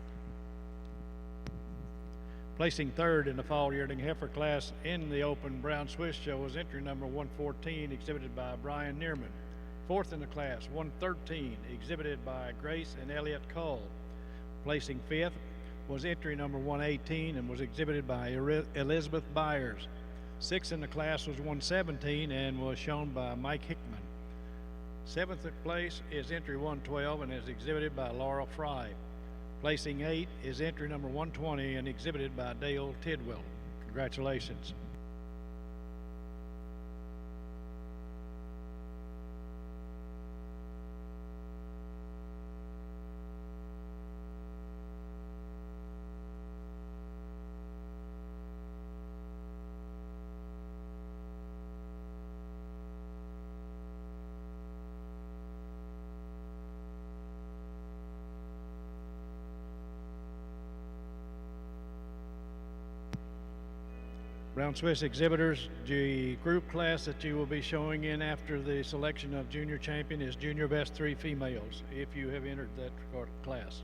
Placing third in the fall yearling heifer class in the open brown Swiss show is entry number 114, exhibited by Brian Neerman. Fourth in the class, 113, exhibited by Grace and Elliott Cole. Placing fifth was entry number 118 and was exhibited by Elizabeth Byers. Sixth in the class was 117 and was shown by Mike Hickman. Seventh place is entry 112 and is exhibited by Laura Fry. Placing eight is entry number 120 and exhibited by Dale Tidwell. Congratulations. Brown Swiss exhibitors, the group class that you will be showing in after the selection of junior champion is junior best 3 females, if you have entered that class.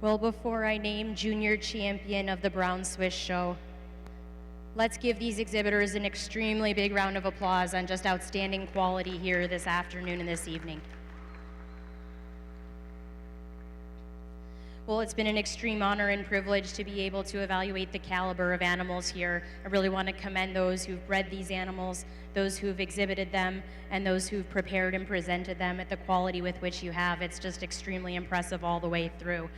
Well, before I name junior champion of the Brown Swiss Show, let's give these exhibitors an extremely big round of applause on just outstanding quality here this afternoon and this evening. Well, it's been an extreme honor and privilege to be able to evaluate the caliber of animals here. I really want to commend those who've bred these animals, those who've exhibited them, and those who've prepared and presented them at the quality with which you have. It's just extremely impressive all the way through.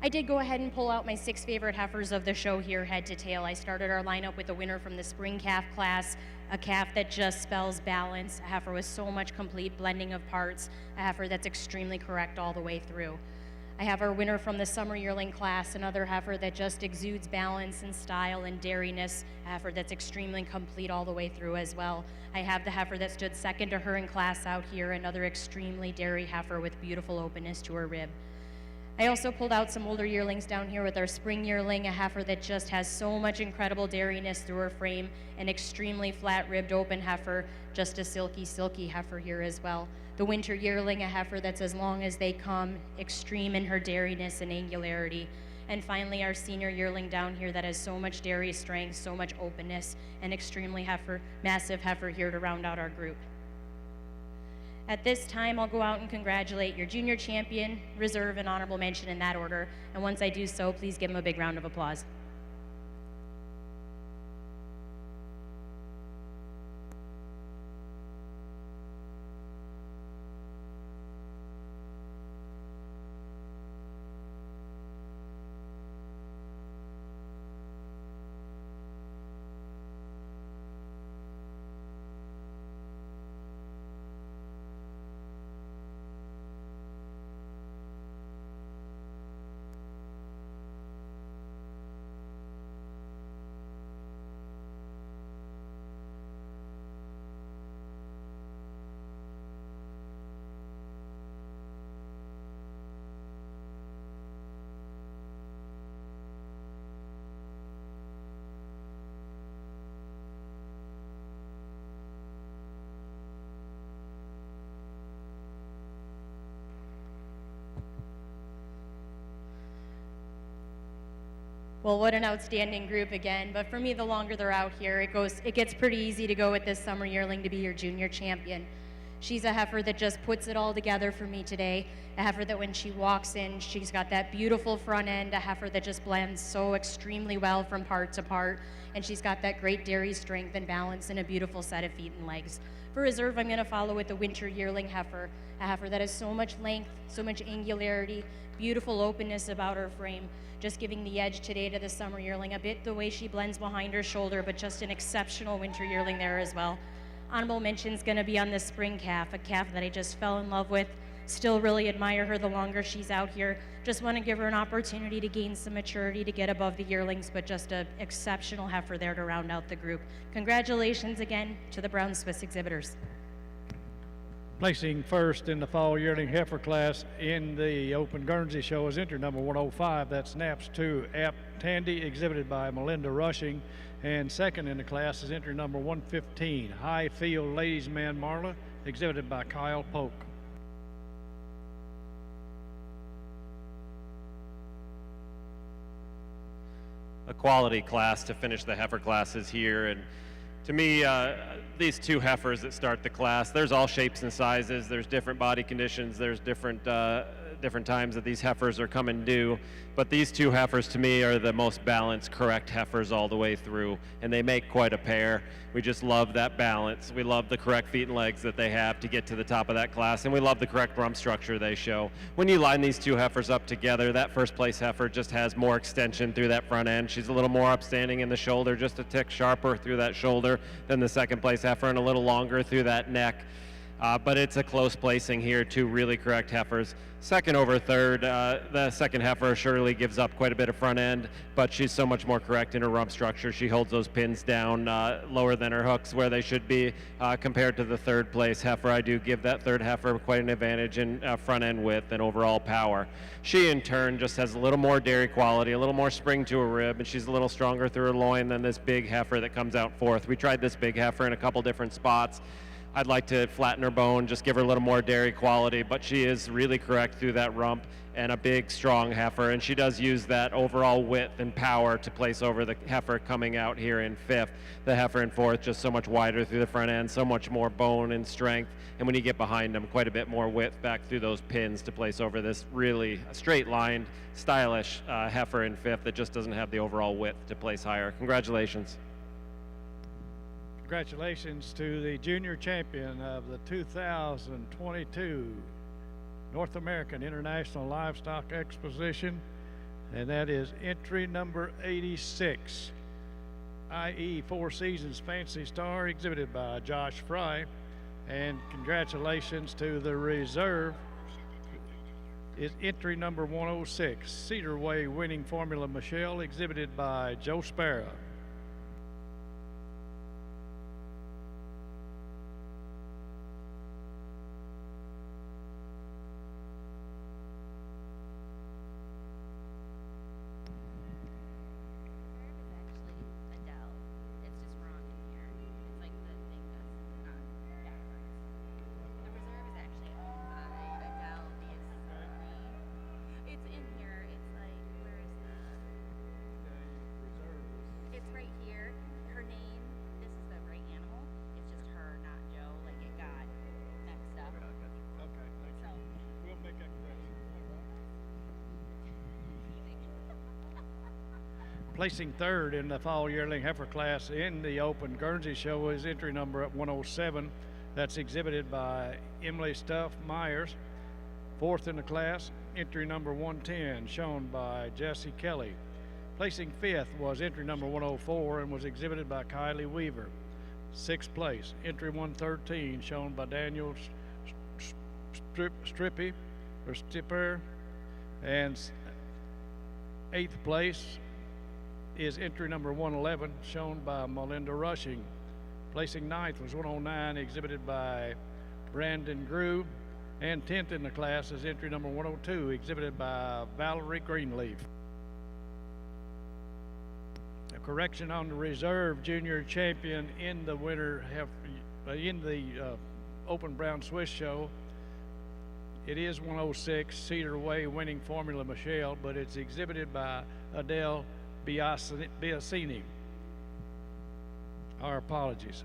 I did go ahead and pull out my 6 favorite heifers of the show here, head to tail. I started our lineup with a winner from the spring calf class, a calf that just spells balance, a heifer with so much complete blending of parts, a heifer that's extremely correct all the way through. I have our winner from the summer yearling class, another heifer that just exudes balance and style and dairiness, a heifer that's extremely complete all the way through as well. I have the heifer that stood second to her in class out here, another extremely dairy heifer with beautiful openness to her rib. I also pulled out some older yearlings down here with our spring yearling, a heifer that just has so much incredible dairiness through her frame, an extremely flat-ribbed open heifer, just a silky, silky heifer here as well. The winter yearling, a heifer that's as long as they come, extreme in her dairiness and angularity. And finally, our senior yearling down here that has so much dairy strength, so much openness, an extremely massive heifer here to round out our group. At this time, I'll go out and congratulate your junior champion, reserve, and honorable mention in that order. And once I do so, please give them a big round of applause. Well, what an outstanding group again, but for me, the longer they're out here, it gets pretty easy to go with this summer yearling to be your junior champion. She's a heifer that just puts it all together for me today, a heifer that when she walks in, she's got that beautiful front end, a heifer that just blends so extremely well from part to part, and she's got that great dairy strength and balance and a beautiful set of feet and legs. For reserve, I'm gonna follow with the winter yearling heifer, a heifer that has so much length, so much angularity, beautiful openness about her frame, just giving the edge today to the summer yearling, a bit the way she blends behind her shoulder, but just an exceptional winter yearling there as well. Honorable mention's gonna be on the spring calf, a calf that I just fell in love with. Still really admire her the longer she's out here. Just wanna give her an opportunity to gain some maturity to get above the yearlings, but just an exceptional heifer there to round out the group. Congratulations again to the Brown Swiss exhibitors. Placing first in the fall yearling heifer class in the Open Guernsey Show is entry number 105. That snaps to App Tandy, exhibited by Melinda Rushing. And second in the class is entry number 115, High Field Ladies Man Marla, exhibited by Kyle Polk. A quality class to finish the heifer classes here, and to me, these two heifers that start the class, there's all shapes and sizes, there's different body conditions, there's different times that these heifers are coming due, but these two heifers to me are the most balanced, correct heifers all the way through, and they make quite a pair. We just love that balance. We love the correct feet and legs that they have to get to the top of that class, and we love the correct rump structure they show. When you line these two heifers up together, that first place heifer just has more extension through that front end. She's a little more upstanding in the shoulder, just a tick sharper through that shoulder than the second place heifer, and a little longer through that neck. But it's a close placing here, two really correct heifers. Second over third, the second heifer surely gives up quite a bit of front end, but she's so much more correct in her rump structure. She holds those pins down lower than her hooks where they should be compared to the third place heifer. I do give that third heifer quite an advantage in front end width and overall power. She in turn just has a little more dairy quality, a little more spring to her rib, and she's a little stronger through her loin than this big heifer that comes out fourth. We tried this big heifer in a couple different spots. I'd like to flatten her bone, just give her a little more dairy quality, but she is really correct through that rump and a big, strong heifer, and she does use that overall width and power to place over the heifer coming out here in 5th. The heifer in 4th just so much wider through the front end, so much more bone and strength, and when you get behind them, quite a bit more width back through those pins to place over this really straight-lined, stylish heifer in 5th that just doesn't have the overall width to place higher. Congratulations. Congratulations to the junior champion of the 2022 North American International Livestock Exposition, and that is entry number 86, i.e. Four Seasons Fancy Star, exhibited by Josh Fry. And congratulations to the reserve, is entry number 106, Cedar Way Winning Formula Michelle, exhibited by Joe Sparrow. Placing third in the fall yearling heifer class in the open Guernsey show is entry number 107. That's exhibited by Emily Stuff Myers. Fourth in the class, entry number 110, shown by Jesse Kelly. Placing fifth was entry number 104 and was exhibited by Kylie Weaver. Sixth place, entry 113, shown by Daniel Stipper. And eighth place is entry number 111, shown by Melinda Rushing. Placing ninth was 109, exhibited by Brandon Grew. And 10th in the class is entry number 102, exhibited by Valerie Greenleaf. A correction on the reserve junior champion in the winter Open Brown Swiss show. It is 106 Cedar Way Winning Formula Michelle, but it's exhibited by Adele Biasini. Our apologies.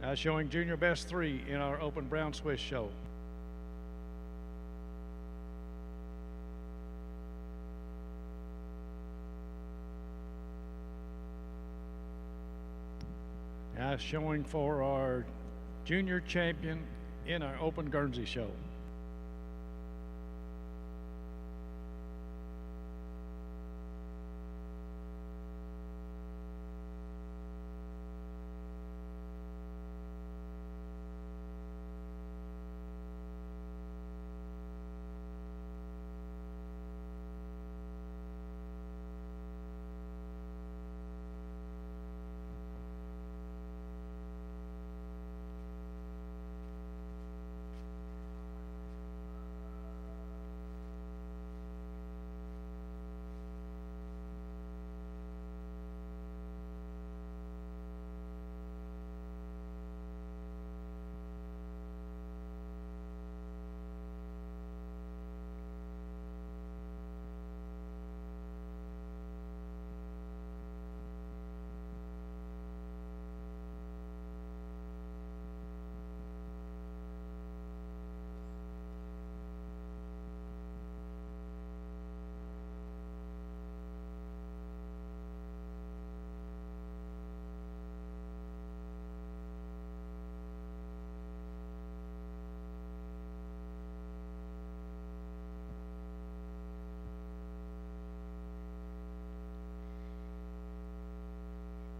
Now showing junior best 3 in our Open Brown Swiss show. Now showing for our junior champion in our Open Guernsey show.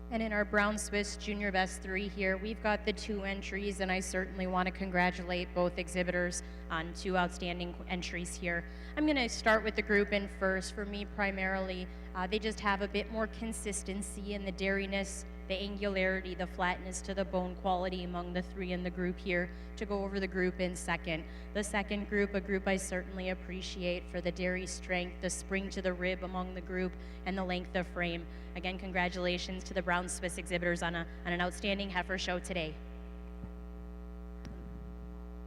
And in our Brown Swiss Junior Best 3 here, we've got the 2 entries, and I certainly want to congratulate both exhibitors on 2 outstanding entries here. I'm going to start with the group in first. For me, primarily, they just have a bit more consistency in the dairiness the angularity, the flatness to the bone quality among the three in the group here to go over the group in second. The second group, a group I certainly appreciate for the dairy strength, the spring to the rib among the group, and the length of frame. Again, congratulations to the Brown Swiss exhibitors on an outstanding heifer show today.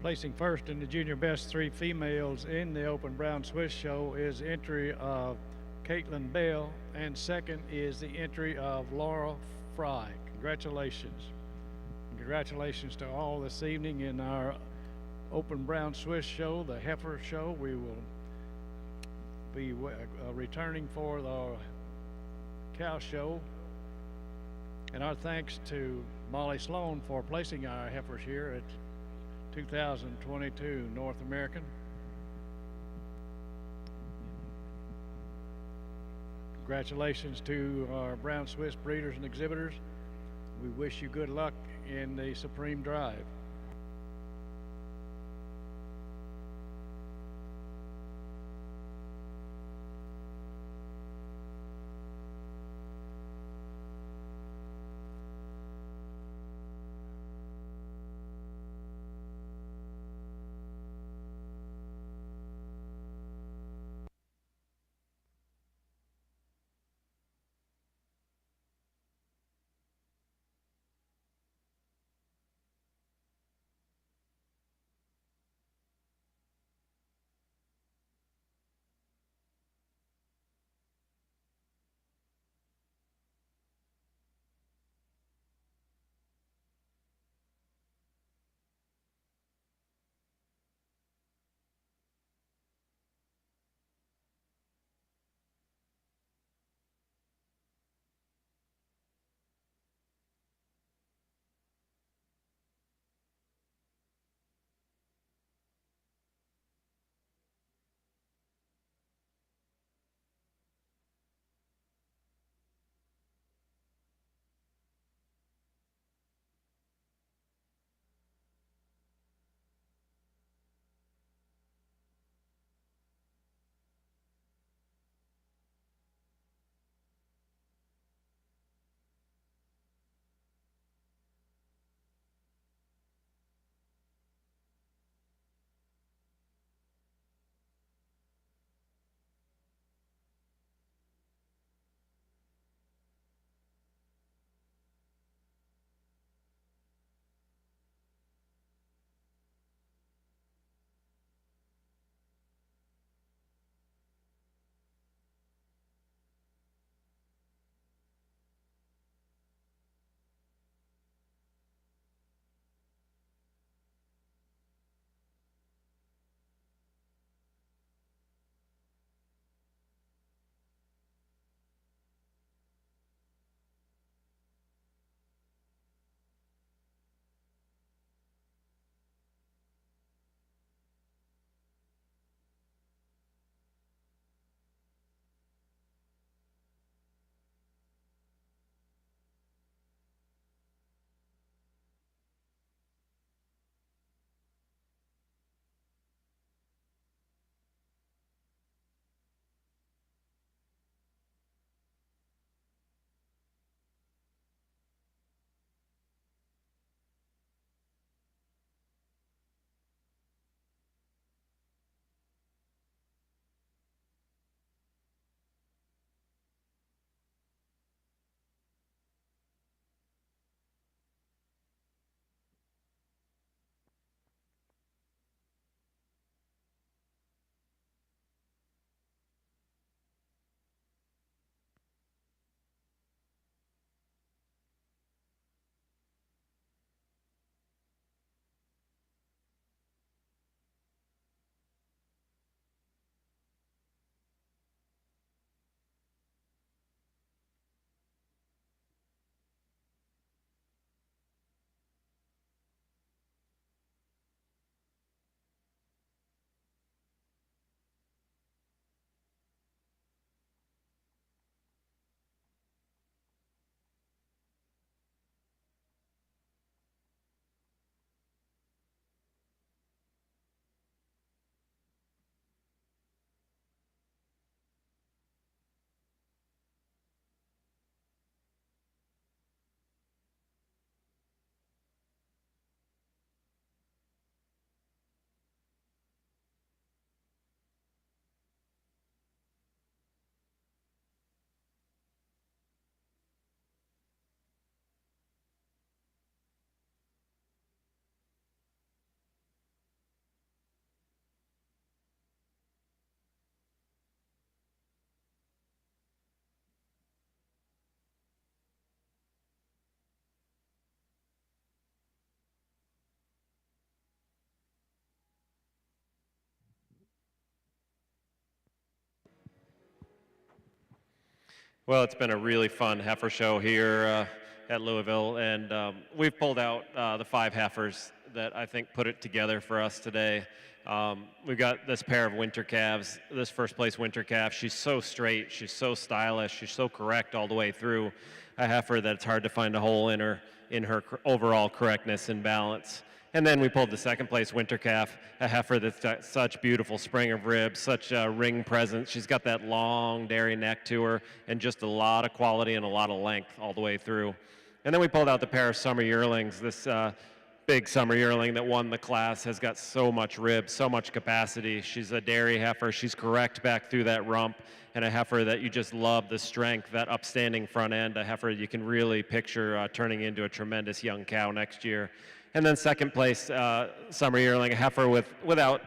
Placing first in the junior best 3 females in the Open Brown Swiss show is entry of Caitlin Bell, and second is the entry of Laura Fry. Congratulations. Congratulations to all this evening in our Open Brown Swiss show, the heifer show. We will be returning for the cow show. And our thanks to Molly Sloan for placing our heifers here at 2022 North American. Congratulations to our Brown Swiss breeders and exhibitors. We wish you good luck in the Supreme Drive. Well, it's been a really fun heifer show here at Louisville, and we've pulled out the 5 heifers that I think put it together for us today. We've got this pair of winter calves, this first place winter calf. She's so straight, she's so stylish, she's so correct all the way through. A heifer that it's hard to find a hole in her overall correctness and balance. And then we pulled the second place winter calf, a heifer that's got such beautiful spring of ribs, such a ring presence. She's got that long dairy neck to her and just a lot of quality and a lot of length all the way through. And then we pulled out the pair of summer yearlings. This big summer yearling that won the class has got so much rib, so much capacity. She's a dairy heifer. She's correct back through that rump, and a heifer that you just love the strength, that upstanding front end, a heifer you can really picture turning into a tremendous young cow next year. And then second place, summer yearling, a heifer without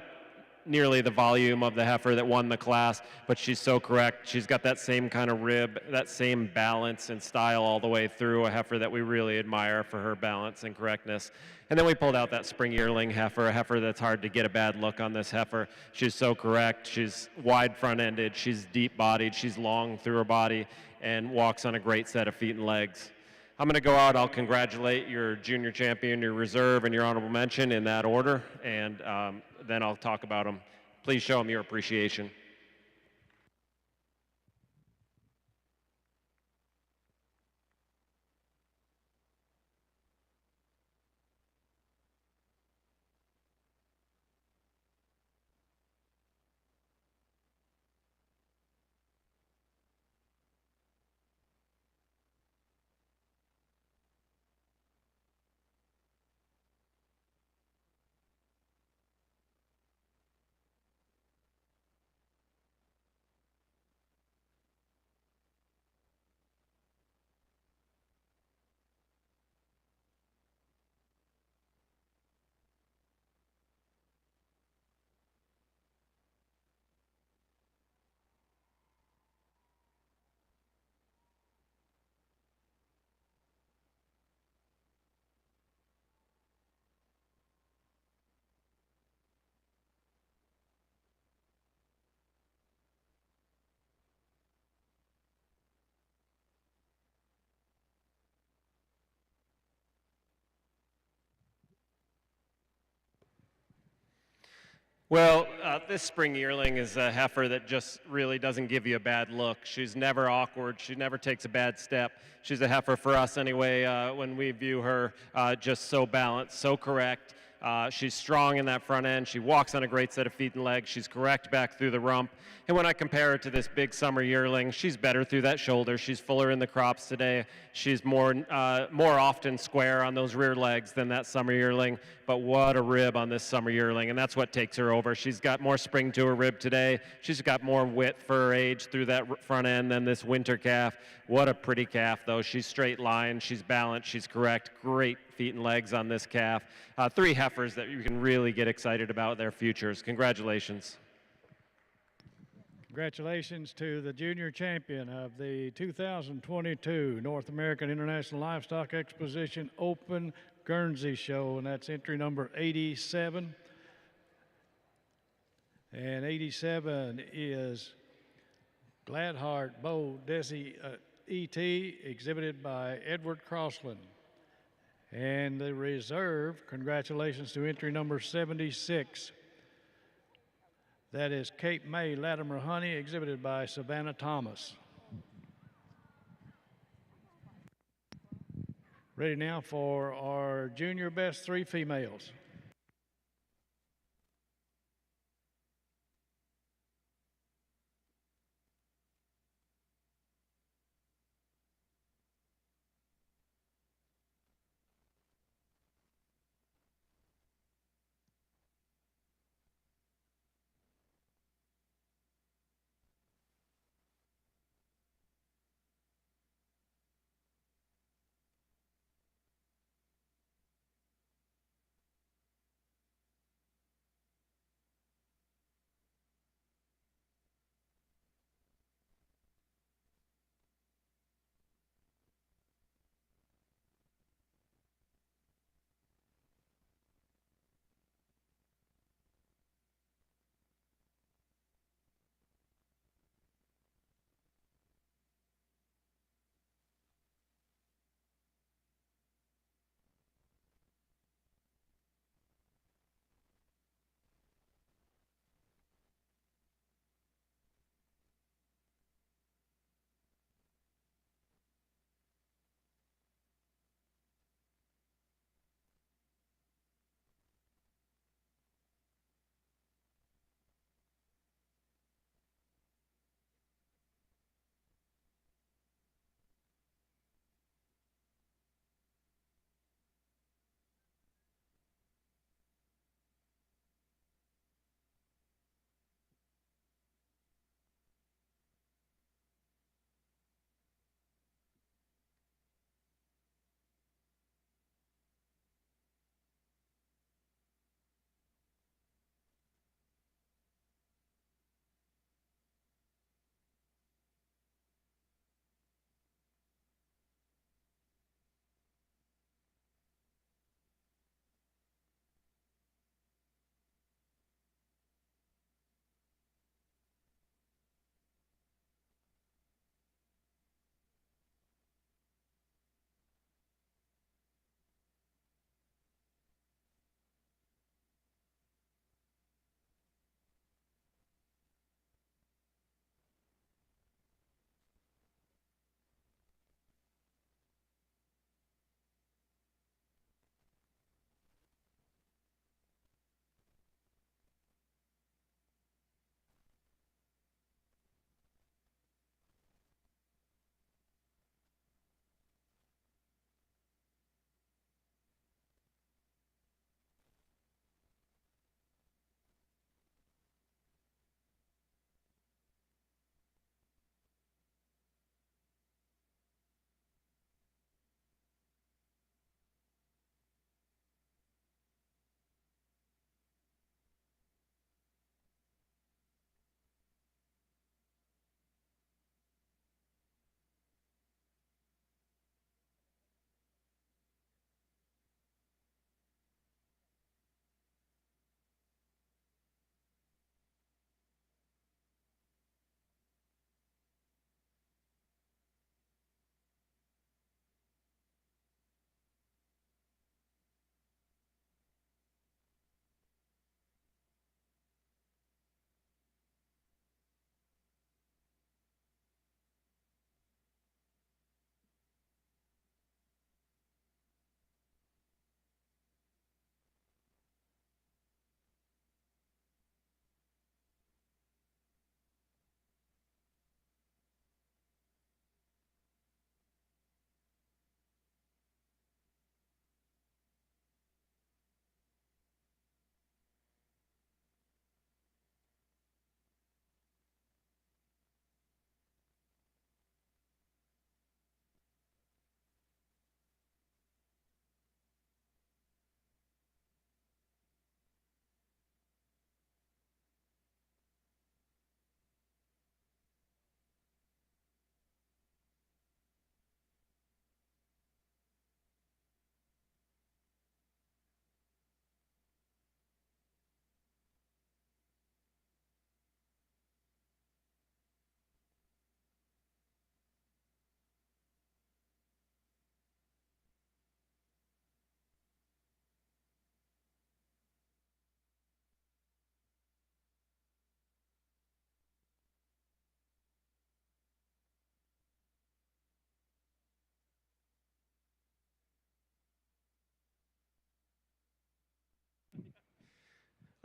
nearly the volume of the heifer that won the class, but she's so correct. She's got that same kind of rib, that same balance and style all the way through, a heifer that we really admire for her balance and correctness. And then we pulled out that spring yearling heifer, a heifer that's hard to get a bad look on this heifer. She's so correct. She's wide front-ended. She's deep-bodied. She's long through her body and walks on a great set of feet and legs. I'm going to go out. I'll congratulate your junior champion, your reserve, and your honorable mention in that order, and then I'll talk about them. Please show them your appreciation. Well, this spring yearling is a heifer that just really doesn't give you a bad look. She's never awkward. She never takes a bad step. She's a heifer for us anyway when we view her just so balanced, so correct. She's strong in that front end. She walks on a great set of feet and legs. She's correct back through the rump. And when I compare her to this big summer yearling, she's better through that shoulder. She's fuller in the crops today. She's more often square on those rear legs than that summer yearling. But what a rib on this summer yearling, and that's what takes her over. She's got more spring to her rib today. She's got more width for her age through that front end than this winter calf. What a pretty calf, though. She's straight line. She's balanced. She's correct. Great feet and legs on this calf. 3 heifers that you can really get excited about their futures. Congratulations. Congratulations to the junior champion of the 2022 North American International Livestock Exposition Open Guernsey Show, and that's entry number 87. And 87 is Gladheart Bow Desi E.T., exhibited by Edward Crossland. And the reserve, congratulations to entry number 76. That is Cape May Latimer Honey, exhibited by Savannah Thomas. Ready now for our junior best 3 females.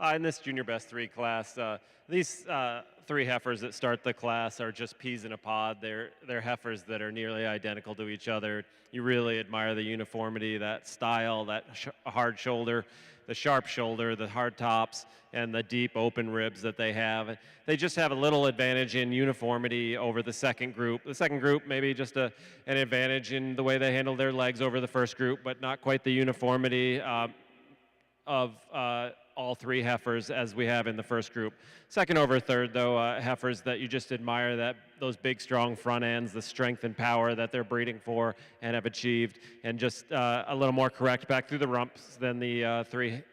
In this Junior Best 3 class, these 3 heifers that start the class are just peas in a pod. They're heifers that are nearly identical to each other. You really admire the uniformity, that style, that hard shoulder, the sharp shoulder, the hard tops, and the deep open ribs that they have. They just have a little advantage in uniformity over the second group. The second group maybe just an advantage in the way they handle their legs over the first group, but not quite the uniformity of all 3 heifers as we have in the first group. Second over third, though, heifers that you just admire, that those big, strong front ends, the strength and power that they're breeding for and have achieved, and just a little more correct back through the rumps than the three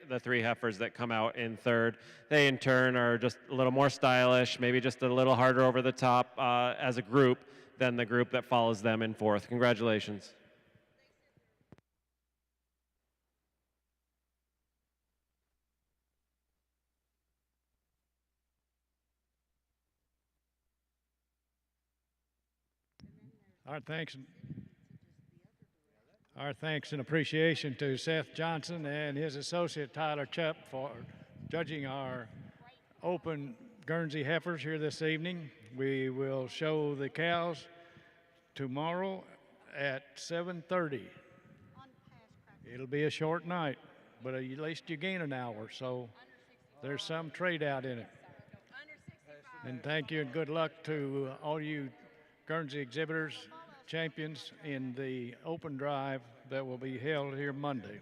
heifers that come out in third. They, in turn, are just a little more stylish, maybe just a little harder over the top as a group than the group that follows them in fourth. Congratulations. Our thanks and appreciation to Seth Johnson and his associate Tyler Chupp for judging our open Guernsey heifers here this evening. We will show the cows tomorrow at 7:30. It'll be a short night, but at least you gain an hour, so there's some trade out in it. And thank you and good luck to all you Guernsey exhibitors, champions in the open drive that will be held here Monday.